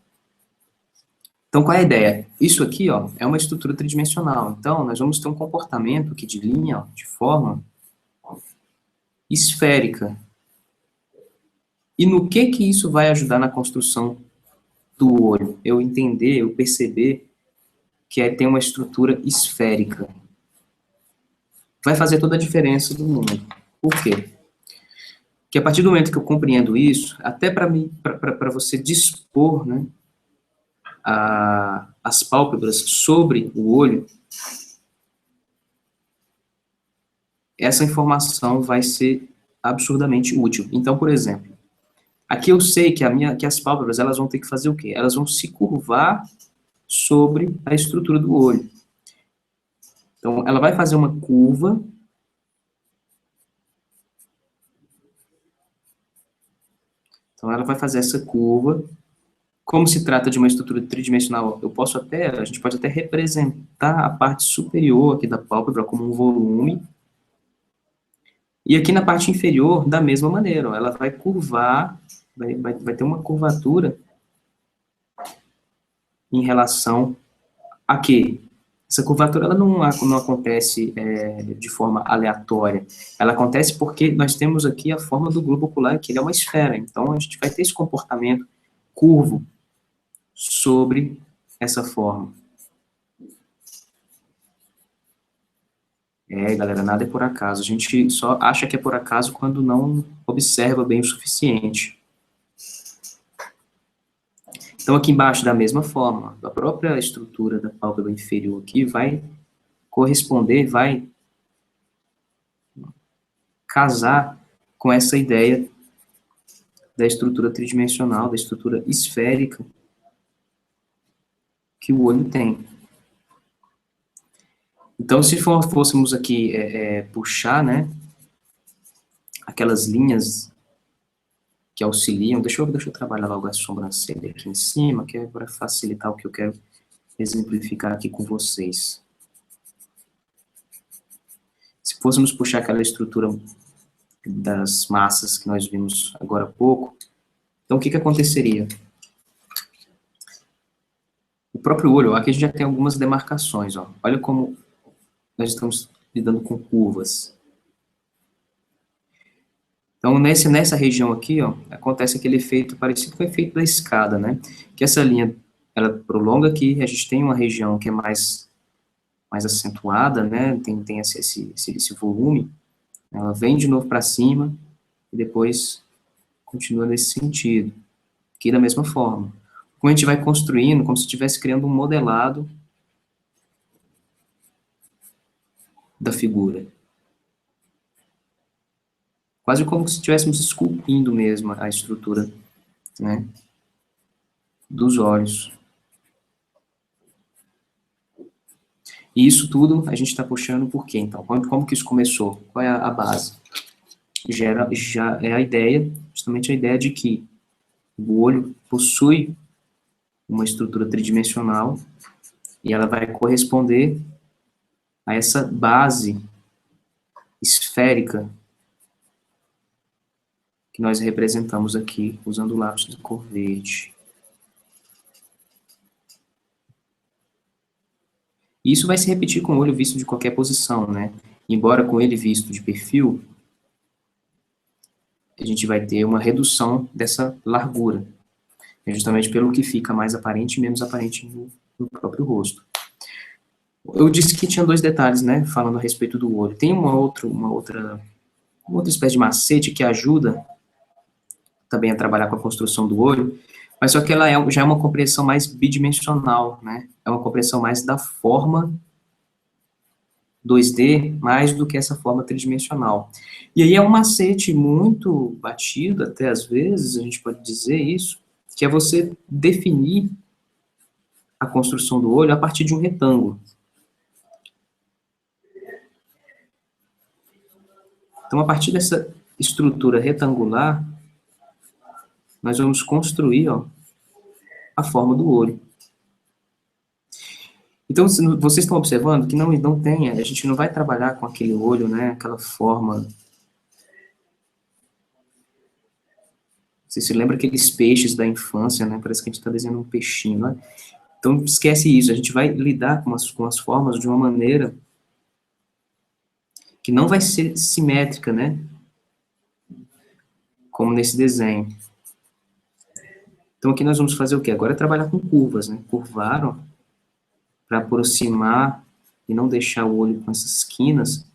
Então, qual é a ideia? Isso aqui, ó, é uma estrutura tridimensional. Então, nós vamos ter um comportamento aqui de linha, ó, de forma esférica. E no que isso vai ajudar na construção do olho? Eu entender, eu perceber que tem uma estrutura esférica. Vai fazer toda a diferença do mundo. Por quê? Porque a partir do momento que eu compreendo isso, até para você dispor, né, as pálpebras sobre o olho, essa informação vai ser absurdamente útil. Então, por exemplo, aqui eu sei que as pálpebras elas vão ter que fazer o quê? Elas vão se curvar sobre a estrutura do olho. Então, ela vai fazer uma curva. Então, ela vai fazer essa curva. Como se trata de uma estrutura tridimensional, a gente pode até representar a parte superior aqui da pálpebra como um volume. E aqui na parte inferior, da mesma maneira, ó, ela vai curvar, vai ter uma curvatura em relação a quê? Essa curvatura ela não acontece de forma aleatória. Ela acontece porque nós temos aqui a forma do globo ocular, que ele é uma esfera. Então, a gente vai ter esse comportamento curvo sobre essa forma. Galera, nada é por acaso. A gente só acha que é por acaso quando não observa bem o suficiente. Então, aqui embaixo, da mesma forma, a própria estrutura da pálpebra inferior aqui vai corresponder, vai casar com essa ideia da estrutura tridimensional, da estrutura esférica que o olho tem. Então, se fôssemos aqui puxar, né, aquelas linhas que auxiliam, deixa eu trabalhar logo a sobrancelha aqui em cima, que é para facilitar o que eu quero exemplificar aqui com vocês. Se fôssemos puxar aquela estrutura das massas que nós vimos agora há pouco, então o que aconteceria? O próprio olho, aqui a gente já tem algumas demarcações, ó. Olha como nós estamos lidando com curvas. Então, nessa região aqui, ó, acontece aquele efeito parecido com o efeito da escada, né? Que essa linha, ela prolonga aqui, a gente tem uma região que é mais acentuada, né? Tem esse volume, ela vem de novo para cima e depois continua nesse sentido. Aqui da mesma forma. Como a gente vai construindo, como se estivesse criando um modelado da figura. Quase como se estivéssemos esculpindo mesmo a estrutura, né, dos olhos. E isso tudo a gente está puxando por quê, então? Como que isso começou? Qual é a base? Já é a ideia, justamente a ideia de que o olho possui uma estrutura tridimensional e ela vai corresponder a essa base esférica que nós representamos aqui usando o lápis de cor verde. E isso vai se repetir com o olho visto de qualquer posição, né? Embora com ele visto de perfil, a gente vai ter uma redução dessa largura. É justamente pelo que fica mais aparente e menos aparente no próprio rosto. Eu disse que tinha dois detalhes, né, falando a respeito do olho. Tem uma outra espécie de macete que ajuda também a trabalhar com a construção do olho, mas só que ela já é uma compreensão mais bidimensional, né? É uma compreensão mais da forma 2D, mais do que essa forma tridimensional. E aí é um macete muito batido, até às vezes, a gente pode dizer isso, que é você definir a construção do olho a partir de um retângulo. Então, a partir dessa estrutura retangular, nós vamos construir, ó, a forma do olho. Então, vocês estão observando que não tem, a gente não vai trabalhar com aquele olho, né, aquela forma. Você se lembra aqueles peixes da infância, né, parece que a gente está desenhando um peixinho, né? Então, esquece isso, a gente vai lidar com as formas de uma maneira que não vai ser simétrica, né, como nesse desenho. Então, aqui nós vamos fazer o quê? Agora é trabalhar com curvas, né, curvar, ó, para aproximar e não deixar o olho com essas esquinas.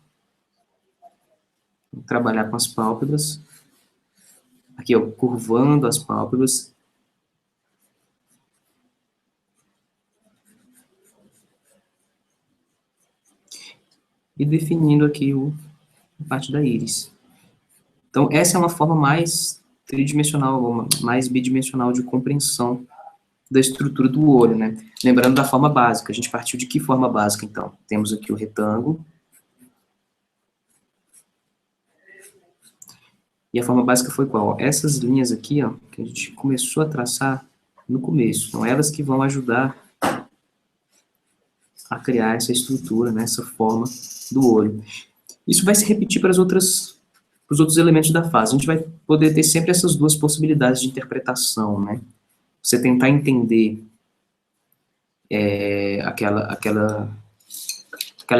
Vou trabalhar com as pálpebras. Aqui, ó, curvando as pálpebras. E definindo aqui a parte da íris. Então, essa é uma forma mais tridimensional, mais bidimensional de compreensão da estrutura do olho, né? Lembrando da forma básica. A gente partiu de que forma básica, então? Temos aqui o retângulo. E a forma básica foi qual? Essas linhas aqui, ó, que a gente começou a traçar no começo. São elas que vão ajudar a criar essa estrutura, né, essa forma do olho. Isso vai se repetir para os outros elementos da face. A gente vai poder ter sempre essas duas possibilidades de interpretação, né? Você tentar entender aquela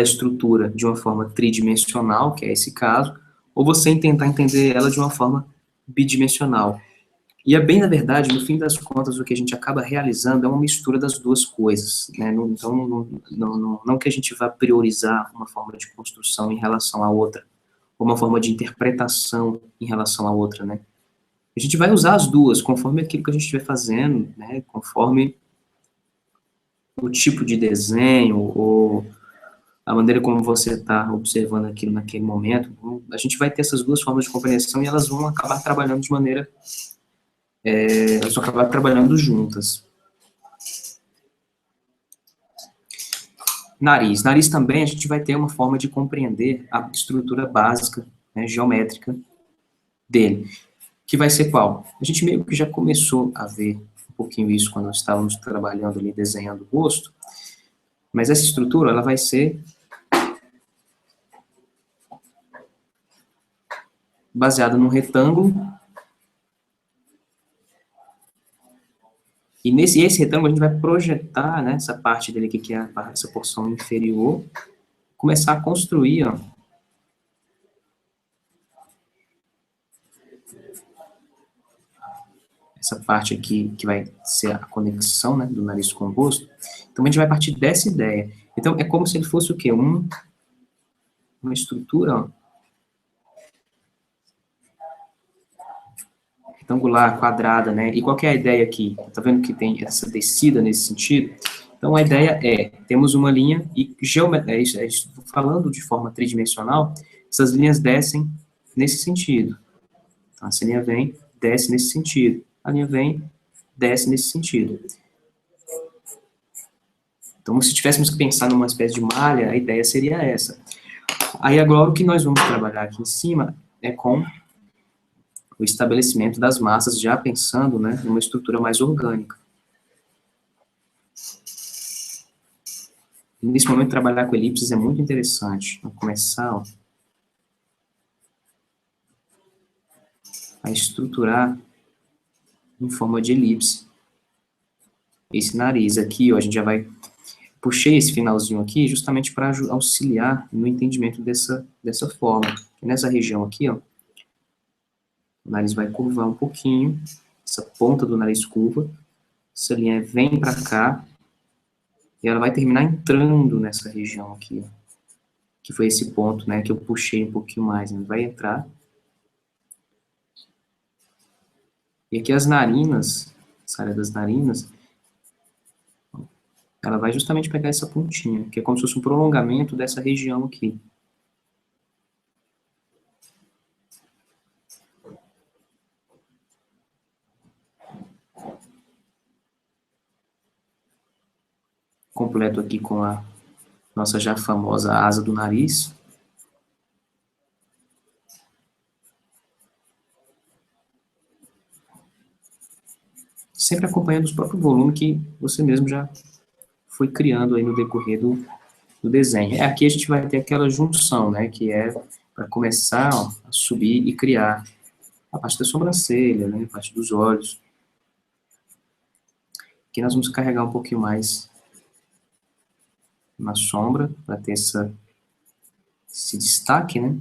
estrutura de uma forma tridimensional, que é esse caso, ou você tentar entender ela de uma forma bidimensional. E é bem, na verdade, no fim das contas, o que a gente acaba realizando é uma mistura das duas coisas, né? Então, não que a gente vá priorizar uma forma de construção em relação à outra, ou uma forma de interpretação em relação à outra, né? A gente vai usar as duas, conforme aquilo que a gente estiver fazendo, né? Conforme o tipo de desenho, ou a maneira como você está observando aquilo naquele momento. A gente vai ter essas duas formas de compreensão e elas vão acabar trabalhando de maneira elas vão acabar trabalhando juntas. Nariz. Nariz também a gente vai ter uma forma de compreender a estrutura básica, né, geométrica dele, que vai ser qual? A gente meio que já começou a ver um pouquinho isso quando nós estávamos trabalhando ali, desenhando o rosto, mas essa estrutura, ela vai ser baseada num retângulo, e esse retângulo a gente vai projetar, né, essa parte dele aqui, que é essa porção inferior, começar a construir, ó, essa parte aqui que vai ser a conexão, né, do nariz com o rosto. Então a gente vai partir dessa ideia. Então é como se ele fosse o quê? Uma estrutura, ó, retangular, quadrada, né? E qual que é a ideia aqui? Tá vendo que tem essa descida nesse sentido? Então a ideia é, temos uma linha e falando de forma tridimensional, essas linhas descem nesse sentido. Então essa linha vem, desce nesse sentido. A linha vem, desce nesse sentido. Então, se tivéssemos que pensar numa espécie de malha, a ideia seria essa. Aí, agora, o que nós vamos trabalhar aqui em cima é com o estabelecimento das massas, já pensando, né, numa estrutura mais orgânica. Nesse momento, trabalhar com elipses é muito interessante. Vamos começar, ó, a estruturar em forma de elipse. Esse nariz aqui, ó, a gente já vai... Puxei esse finalzinho aqui justamente para auxiliar no entendimento dessa forma. E nessa região aqui, ó, o nariz vai curvar um pouquinho, essa ponta do nariz curva, essa linha vem para cá, e ela vai terminar entrando nessa região aqui, ó, que foi esse ponto, né, que eu puxei um pouquinho mais, né, vai entrar. E aqui as narinas, essa área das narinas, ela vai justamente pegar essa pontinha, que é como se fosse um prolongamento dessa região aqui. Completo aqui com a nossa já famosa asa do nariz. Sempre acompanhando os próprios volumes que você mesmo já foi criando aí no decorrer do desenho. Aqui a gente vai ter aquela junção, né, que é para começar, ó, a subir e criar a parte da sobrancelha, né, a parte dos olhos. Aqui nós vamos carregar um pouquinho mais na sombra, para ter esse destaque, né?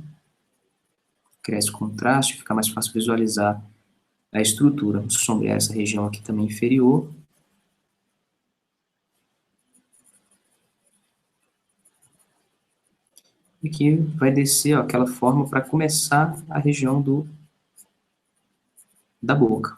Cresce o contraste, fica mais fácil visualizar a estrutura. Vamos sombrear essa região aqui também inferior. E aqui vai descer, ó, aquela forma para começar a região da boca.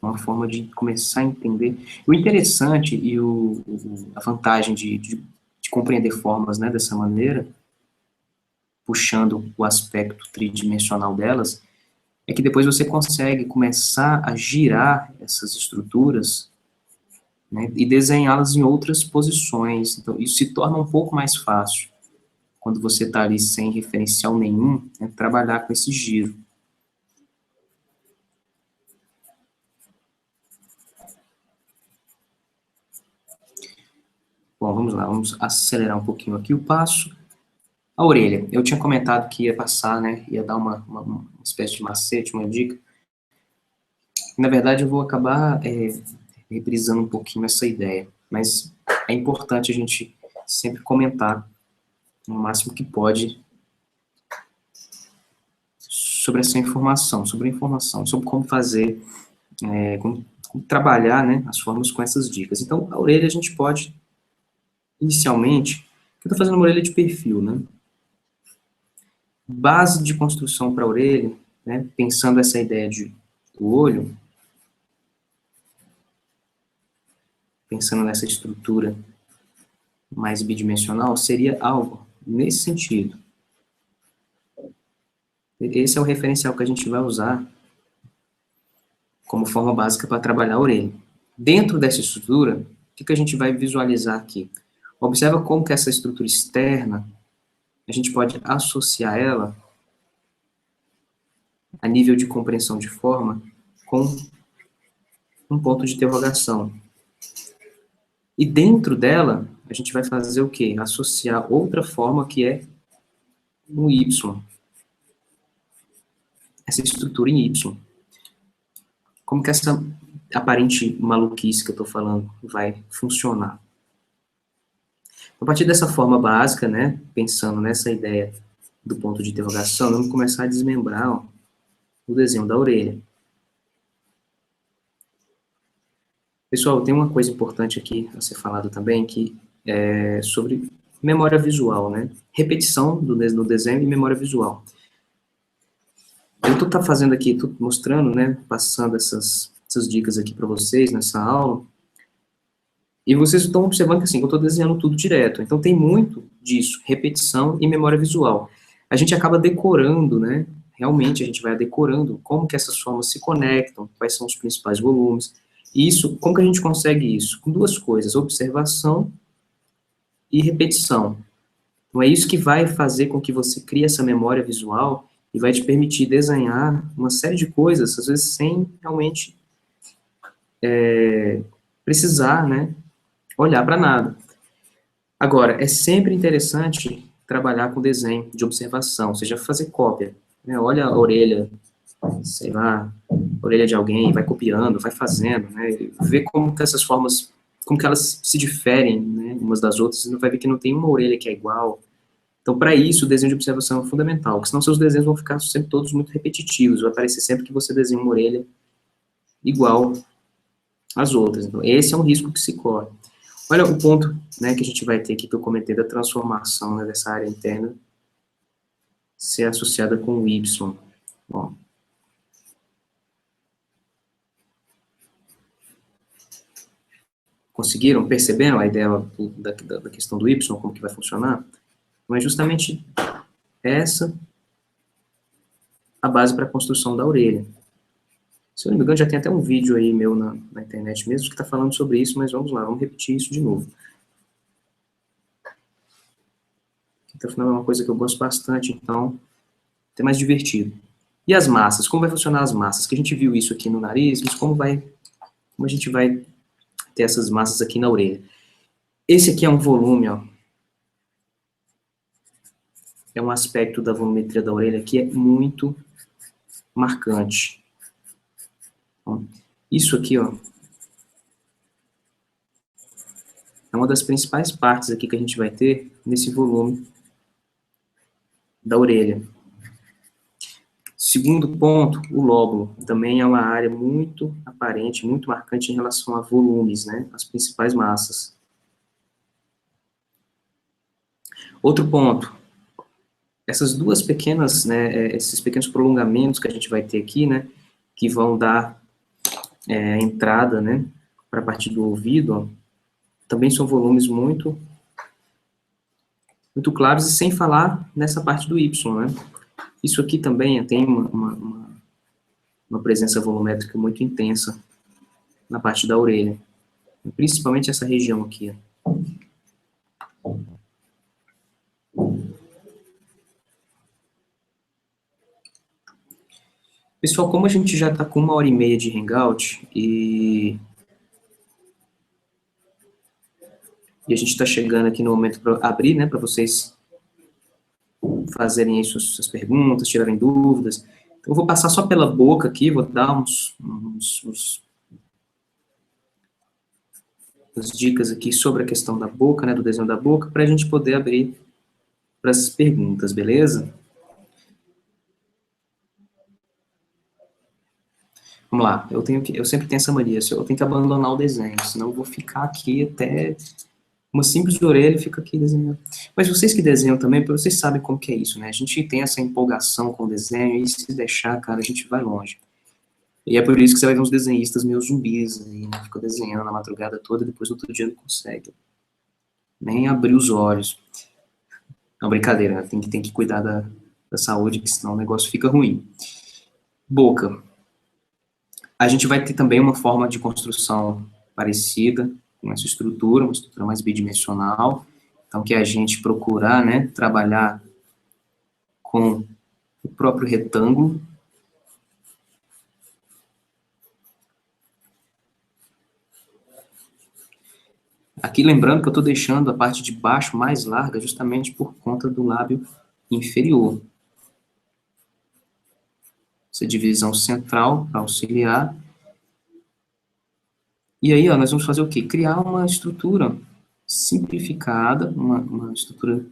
Uma forma de começar a entender. O interessante e a vantagem de compreender formas, né, dessa maneira, puxando o aspecto tridimensional delas, é que depois você consegue começar a girar essas estruturas, né, e desenhá-las em outras posições. Então, isso se torna um pouco mais fácil, quando você está ali sem referencial nenhum, né, trabalhar com esse giro. Bom, vamos lá, vamos acelerar um pouquinho aqui o passo. A orelha, eu tinha comentado que ia passar, né, ia dar uma espécie de macete, uma dica. Na verdade, eu vou acabar reprisando um pouquinho essa ideia, mas é importante a gente sempre comentar o máximo que pode sobre essa informação, sobre como fazer, como trabalhar, né, as formas com essas dicas. Então, a orelha a gente pode, inicialmente, eu estou fazendo uma orelha de perfil, né, base de construção para a orelha, né, pensando essa ideia do olho, pensando nessa estrutura mais bidimensional, seria algo nesse sentido. Esse é o referencial que a gente vai usar como forma básica para trabalhar a orelha. Dentro dessa estrutura, o que a gente vai visualizar aqui? Observa como que essa estrutura externa, a gente pode associar ela a nível de compreensão de forma com um ponto de interrogação. E dentro dela, a gente vai fazer o quê? Associar outra forma que é um Y. Essa estrutura em Y. Como que essa aparente maluquice que eu estou falando vai funcionar? A partir dessa forma básica, né, pensando nessa ideia do ponto de interrogação, vamos começar a desmembrar o desenho da orelha. Pessoal, tem uma coisa importante aqui a ser falado também, que é sobre memória visual, né? Repetição do desenho e memória visual. Eu estou fazendo aqui, estou mostrando, né, passando essas dicas aqui para vocês nessa aula, e vocês estão observando que assim, eu estou desenhando tudo direto, então tem muito disso, repetição e memória visual. A gente acaba decorando, né, realmente a gente vai decorando como que essas formas se conectam, quais são os principais volumes, e isso, como que a gente consegue isso? Com duas coisas, observação e repetição. Então é isso que vai fazer com que você crie essa memória visual e vai te permitir desenhar uma série de coisas, às vezes sem realmente precisar, né, olhar para nada. Agora, é sempre interessante trabalhar com desenho de observação, ou seja, fazer cópia. Né? Olha a orelha, sei lá, a orelha de alguém, vai copiando, vai fazendo, né? Vê como que essas formas, como que elas se diferem, né, umas das outras, você vai ver que não tem uma orelha que é igual. Então, para isso, o desenho de observação é fundamental, porque senão seus desenhos vão ficar sempre todos muito repetitivos, vai parecer sempre que você desenha uma orelha igual às outras. Então, esse é um risco que se corre. Olha o ponto, né, que a gente vai ter aqui, que eu comentei, da transformação, né, dessa área interna ser associada com o Y. Ó. Conseguiram? Perceberam a ideia da questão do Y, como que vai funcionar? Então, é justamente essa a base para a construção da orelha. Se eu não me engano, já tem até um vídeo aí meu na internet mesmo que está falando sobre isso, mas vamos lá, vamos repetir isso de novo. Então, afinal, é uma coisa que eu gosto bastante, então, é mais divertido. E as massas? Como vai funcionar as massas? Que a gente viu isso aqui no nariz, mas como a gente vai ter essas massas aqui na orelha? Esse aqui é um volume, ó. É um aspecto da volumetria da orelha que é muito marcante. Então, isso aqui, ó, é uma das principais partes aqui que a gente vai ter nesse volume da orelha. Segundo ponto, o lóbulo. Também é uma área muito aparente, muito marcante em relação a volumes, né? As principais massas. Outro ponto. Essas duas pequenas, né, esses pequenos prolongamentos que a gente vai ter aqui, né, que vão dar entrada, né, para a parte do ouvido, ó, também são volumes muito claros, e sem falar nessa parte do Y, né. Isso aqui também tem uma presença volumétrica muito intensa na parte da orelha, principalmente essa região aqui, ó. Pessoal, como a gente já está com 1h30 de Hangout e a gente está chegando aqui no momento para abrir, né, para vocês fazerem aí suas perguntas, tirarem dúvidas. Então, eu vou passar só pela boca aqui, vou dar umas dicas aqui sobre a questão da boca, né, do desenho da boca, para a gente poder abrir para as perguntas, beleza? Vamos lá, eu sempre tenho essa mania, eu tenho que abandonar o desenho, senão eu vou ficar aqui até uma simples orelha fica aqui desenhando. Mas vocês que desenham também, vocês sabem como que é isso, né? A gente tem essa empolgação com o desenho e se deixar, cara, a gente vai longe. E é por isso que você vai ver uns desenhistas meio zumbis aí, né? Ficam desenhando a madrugada toda, depois no outro dia não consegue nem abrir os olhos. Não, brincadeira, né? Tem que cuidar da saúde, que senão o negócio fica ruim. Boca. A gente vai ter também uma forma de construção parecida com essa estrutura, uma estrutura mais bidimensional. Então, que é a gente procurar, né, trabalhar com o próprio retângulo. Aqui, lembrando que eu estou deixando a parte de baixo mais larga justamente por conta do lábio inferior. Essa divisão central para auxiliar. E aí, ó, nós vamos fazer o quê? Criar uma estrutura simplificada, uma estrutura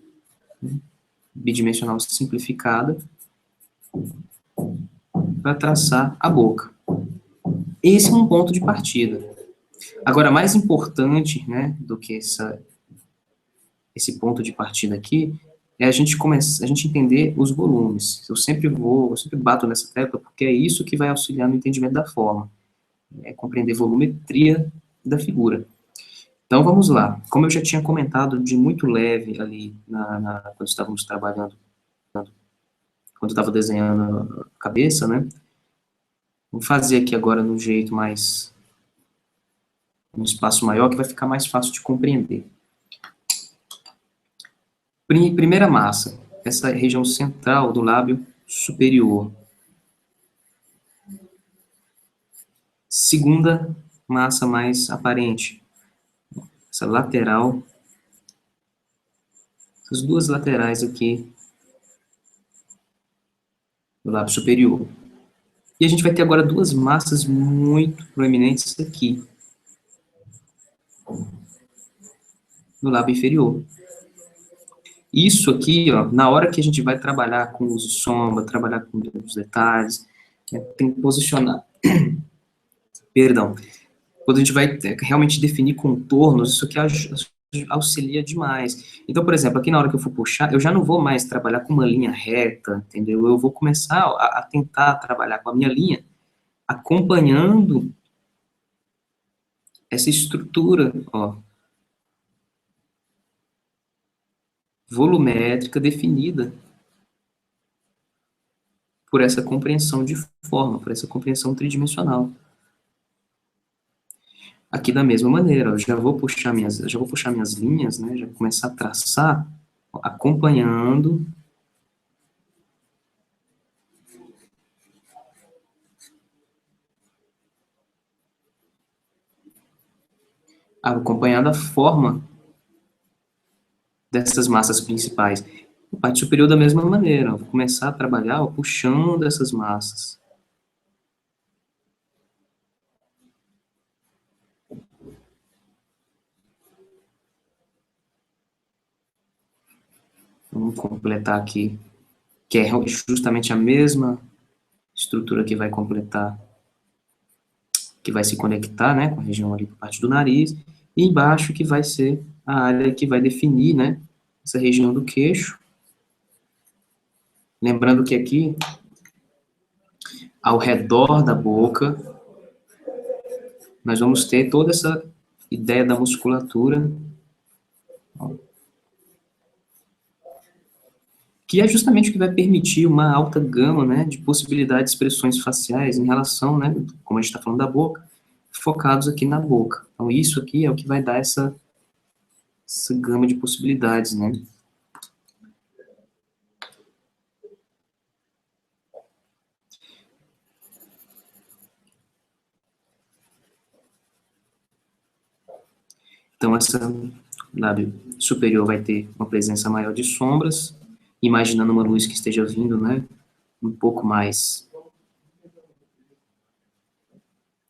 bidimensional simplificada para traçar a boca. Esse é um ponto de partida. Agora, mais importante, né, do que esse ponto de partida aqui, é a gente entender os volumes. Eu sempre bato nessa tecla, porque é isso que vai auxiliar no entendimento da forma. É compreender volumetria da figura. Então, vamos lá. Como eu já tinha comentado de muito leve ali, quando estávamos trabalhando, quando eu estava desenhando a cabeça, né, vou fazer aqui agora no jeito mais, um espaço maior, que vai ficar mais fácil de compreender. Primeira massa, essa região central do lábio superior. Segunda massa mais aparente, essa lateral, essas duas laterais aqui do lábio superior. E a gente vai ter agora duas massas muito proeminentes aqui, no lábio inferior. Isso aqui, ó, na hora que a gente vai trabalhar com uso de sombra, trabalhar com os detalhes, né, tem que posicionar, perdão, quando a gente vai realmente definir contornos, isso aqui auxilia demais. Então, por exemplo, aqui na hora que eu for puxar, eu já não vou mais trabalhar com uma linha reta, entendeu? Eu vou começar a tentar trabalhar com a minha linha, acompanhando essa estrutura, ó, volumétrica definida por essa compreensão de forma, por essa compreensão tridimensional. Aqui da mesma maneira, eu já vou puxar minhas linhas, né, já vou começar a traçar, acompanhando a forma dessas massas principais. A parte superior da mesma maneira, vou começar a trabalhar puxando essas massas. Vamos completar aqui, que é justamente a mesma estrutura que vai completar, que vai se conectar, né, com a região ali, parte do nariz, e embaixo que vai ser a área que vai definir, né, essa região do queixo. Lembrando que aqui, ao redor da boca, nós vamos ter toda essa ideia da musculatura, que é justamente o que vai permitir uma alta gama, né, de possibilidades de expressões faciais em relação, né, como a gente está falando da boca, focados aqui na boca. Então, isso aqui é o que vai dar essa gama de possibilidades, né. Então, essa lábio superior vai ter uma presença maior de sombras, imaginando uma luz que esteja vindo, né, um pouco mais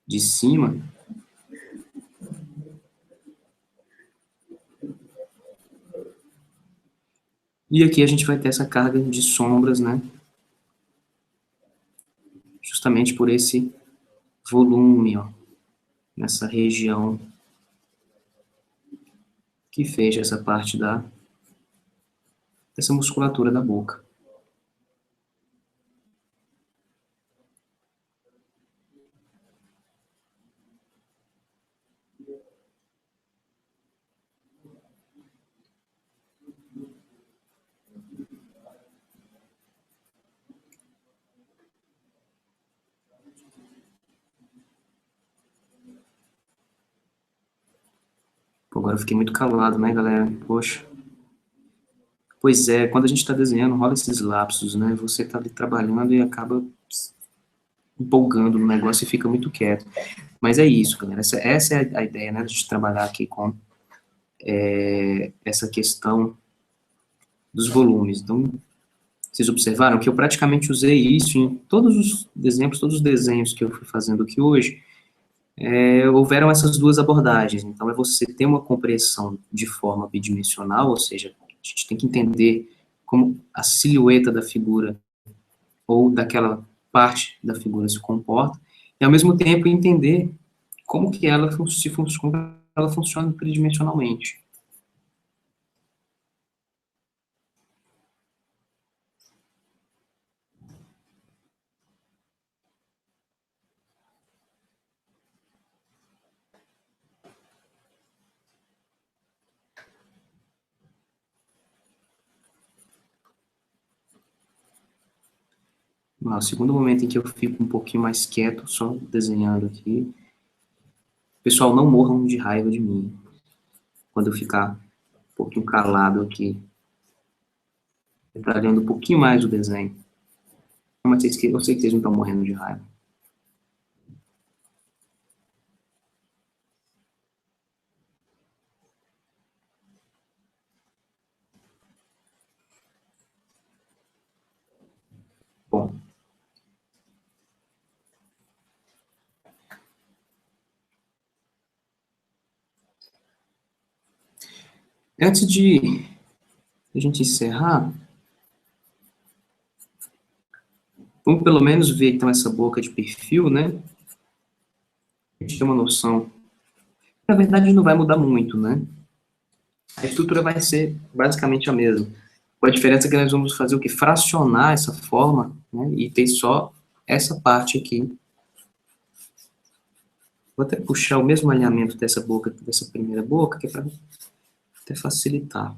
de cima. E aqui a gente vai ter essa carga de sombras, né, justamente por esse volume, ó, nessa região que fecha essa parte dessa musculatura da boca. Agora eu fiquei muito calado, né, galera? Poxa. Pois é, quando a gente está desenhando, rola esses lapsos, né? Você está ali trabalhando e acaba empolgando no negócio e fica muito quieto. Mas é isso, galera. Essa é a ideia, né? De gente trabalhar aqui com essa questão dos volumes. Então, vocês observaram que eu praticamente usei isso em todos os exemplos, todos os desenhos que eu fui fazendo aqui hoje, houveram essas duas abordagens. Então, é você ter uma compreensão de forma bidimensional, ou seja, a gente tem que entender como a silhueta da figura ou daquela parte da figura se comporta, e ao mesmo tempo entender como que ela, como ela funciona tridimensionalmente. O segundo momento em que eu fico um pouquinho mais quieto, só desenhando aqui. Pessoal, não morram de raiva de mim quando eu ficar um pouquinho calado aqui, detalhando um pouquinho mais o desenho. Mas eu sei que vocês não estão morrendo de raiva. Bom, antes de a gente encerrar, vamos pelo menos ver então essa boca de perfil, né? A gente tem uma noção. Na verdade, não vai mudar muito, né? A estrutura vai ser basicamente a mesma. Com a diferença é que nós vamos fazer o que? Fracionar essa forma, né? E ter só essa parte aqui. Vou até puxar o mesmo alinhamento dessa boca, dessa primeira boca, que é para até facilitar.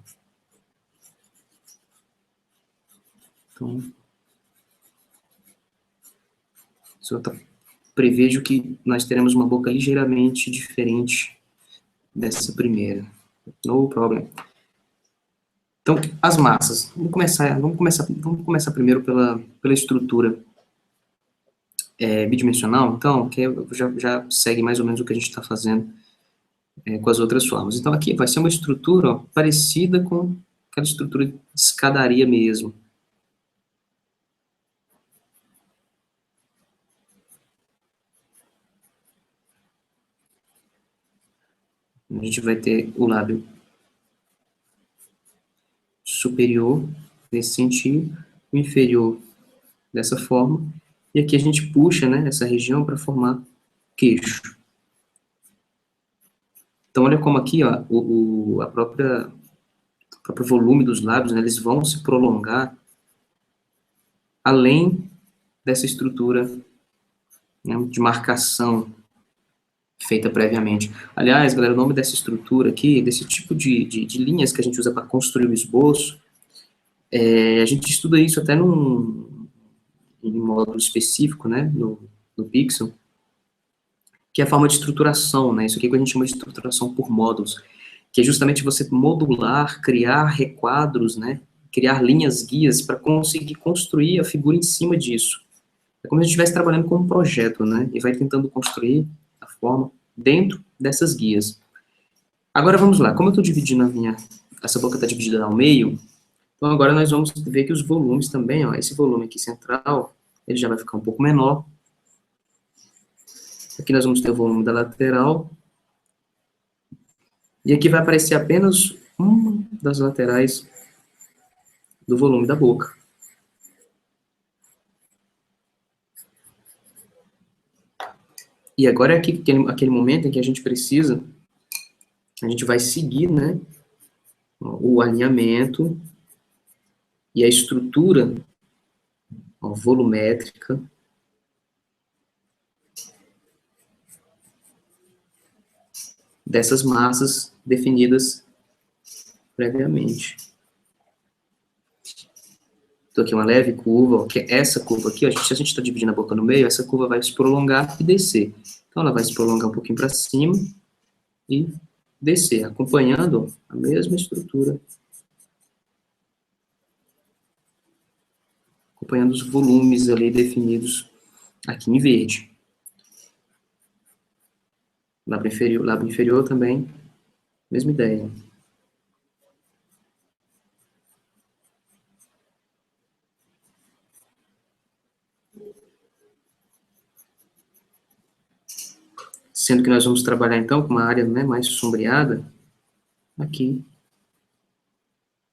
Então, prevejo que nós teremos uma boca ligeiramente diferente dessa primeira. No problem. Então, as massas. Vamos começar primeiro pela estrutura bidimensional, então, que já segue mais ou menos o que a gente está fazendo com as outras formas. Então, aqui vai ser uma estrutura parecida com aquela estrutura de escadaria mesmo. A gente vai ter o lábio superior, nesse sentido, o inferior dessa forma, e aqui a gente puxa, né, essa região para formar queixo. Então, olha como aqui, ó, o próprio volume dos lábios, né, eles vão se prolongar além dessa estrutura, né, de marcação feita previamente. Aliás, galera, o nome dessa estrutura aqui, desse tipo de linhas que a gente usa para construir o esboço, a gente estuda isso até em um módulo específico, né, no Pixel, que é a forma de estruturação, né, isso aqui que a gente chama de estruturação por módulos, que é justamente você modular, criar requadros, né, criar linhas guias para conseguir construir a figura em cima disso. É como se a gente estivesse trabalhando com um projeto, né, e vai tentando construir a forma dentro dessas guias. Agora vamos lá, como eu estou dividindo essa boca está dividida ao meio, então agora nós vamos ver que os volumes também, ó, esse volume aqui central, ele já vai ficar um pouco menor. Aqui nós vamos ter o volume da lateral. E aqui vai aparecer apenas uma das laterais do volume da boca. E agora é aquele momento em que a gente vai seguir, né, o alinhamento e a estrutura volumétrica dessas massas definidas previamente. Então aqui uma leve curva, que é essa curva aqui, ó, se a gente está dividindo a boca no meio, essa curva vai se prolongar e descer. Então ela vai se prolongar um pouquinho para cima e descer, acompanhando a mesma estrutura, acompanhando os volumes ali definidos aqui em verde. Lábio inferior também, mesma ideia. Sendo que nós vamos trabalhar, então, com uma área, né, mais sombreada, aqui,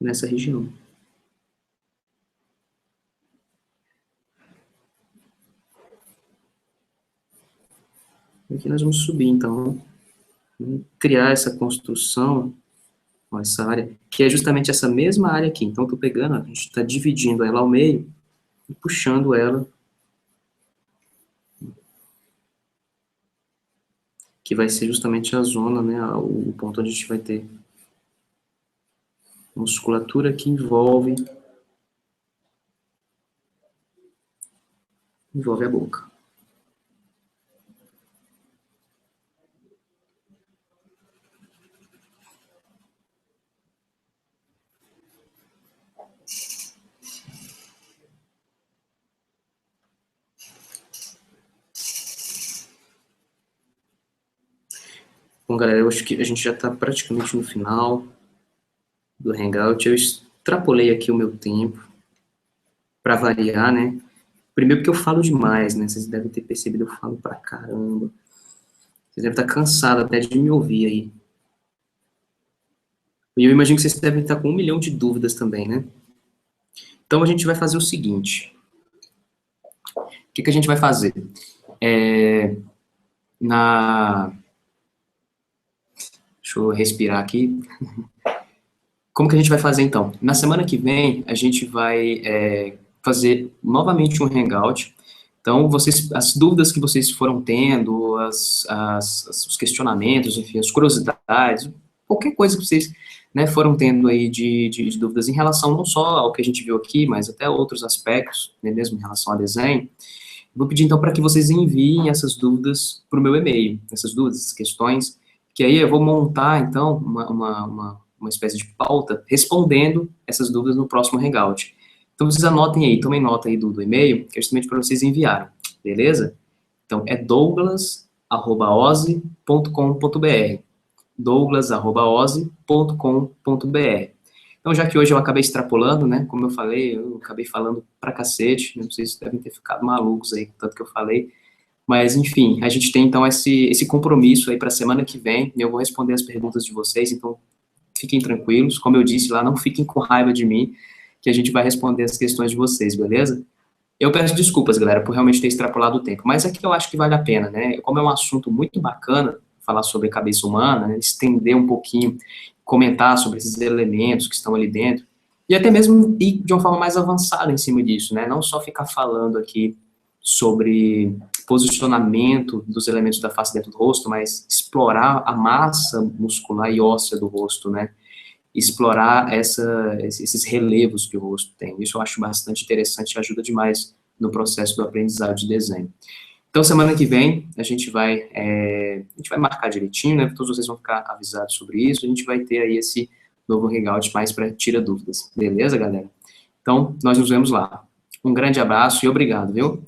nessa região. Aqui nós vamos subir, então, criar essa construção, ó, essa área, que é justamente essa mesma área aqui. Então, estou pegando, a gente está dividindo ela ao meio e puxando ela, que vai ser justamente a zona, né, o ponto onde a gente vai ter musculatura que envolve a boca. Bom, galera, eu acho que a gente já está praticamente no final do Hangout. Eu extrapolei aqui o meu tempo, para variar, né? Primeiro porque eu falo demais, né? Vocês devem ter percebido, eu falo pra caramba. Vocês devem estar cansados até de me ouvir aí. E eu imagino que vocês devem estar com 1 milhão de dúvidas também, né? Então a gente vai fazer o seguinte. O que a gente vai fazer? Deixa eu respirar aqui. Como que a gente vai fazer, então? Na semana que vem, a gente vai fazer novamente um hangout. Então, as dúvidas que vocês foram tendo, os questionamentos, enfim, as curiosidades, qualquer coisa que vocês, né, foram tendo aí de dúvidas em relação não só ao que a gente viu aqui, mas até outros aspectos, né, mesmo em relação ao desenho, vou pedir, então, para que vocês enviem essas dúvidas para o meu e-mail, essas dúvidas, essas questões, que aí eu vou montar, então, uma espécie de pauta respondendo essas dúvidas no próximo Hangout. Então, vocês anotem aí, tomem nota aí do e-mail, que é justamente para vocês enviarem, beleza? Então, é douglas@ozzy.com.br, douglas@ozzy.com.br. Então, já que hoje eu acabei extrapolando, né, como eu falei, eu acabei falando pra cacete, não sei se devem ter ficado malucos aí, tanto que eu falei, mas, enfim, a gente tem, então, esse compromisso aí para a semana que vem, e eu vou responder as perguntas de vocês, então, fiquem tranquilos, como eu disse lá, não fiquem com raiva de mim, que a gente vai responder as questões de vocês, beleza? Eu peço desculpas, galera, por realmente ter extrapolado o tempo, mas é que eu acho que vale a pena, né? Como é um assunto muito bacana, falar sobre a cabeça humana, né? Estender um pouquinho, comentar sobre esses elementos que estão ali dentro, e até mesmo ir de uma forma mais avançada em cima disso, né? Não só ficar falando aqui sobre posicionamento dos elementos da face dentro do rosto, mas explorar a massa muscular e óssea do rosto, né? Explorar esses relevos que o rosto tem. Isso eu acho bastante interessante e ajuda demais no processo do aprendizado de desenho. Então, semana que vem, a gente vai marcar direitinho, né? Todos vocês vão ficar avisados sobre isso. A gente vai ter aí esse novo hangout mais para tirar dúvidas. Beleza, galera? Então, nós nos vemos lá. Um grande abraço e obrigado, viu?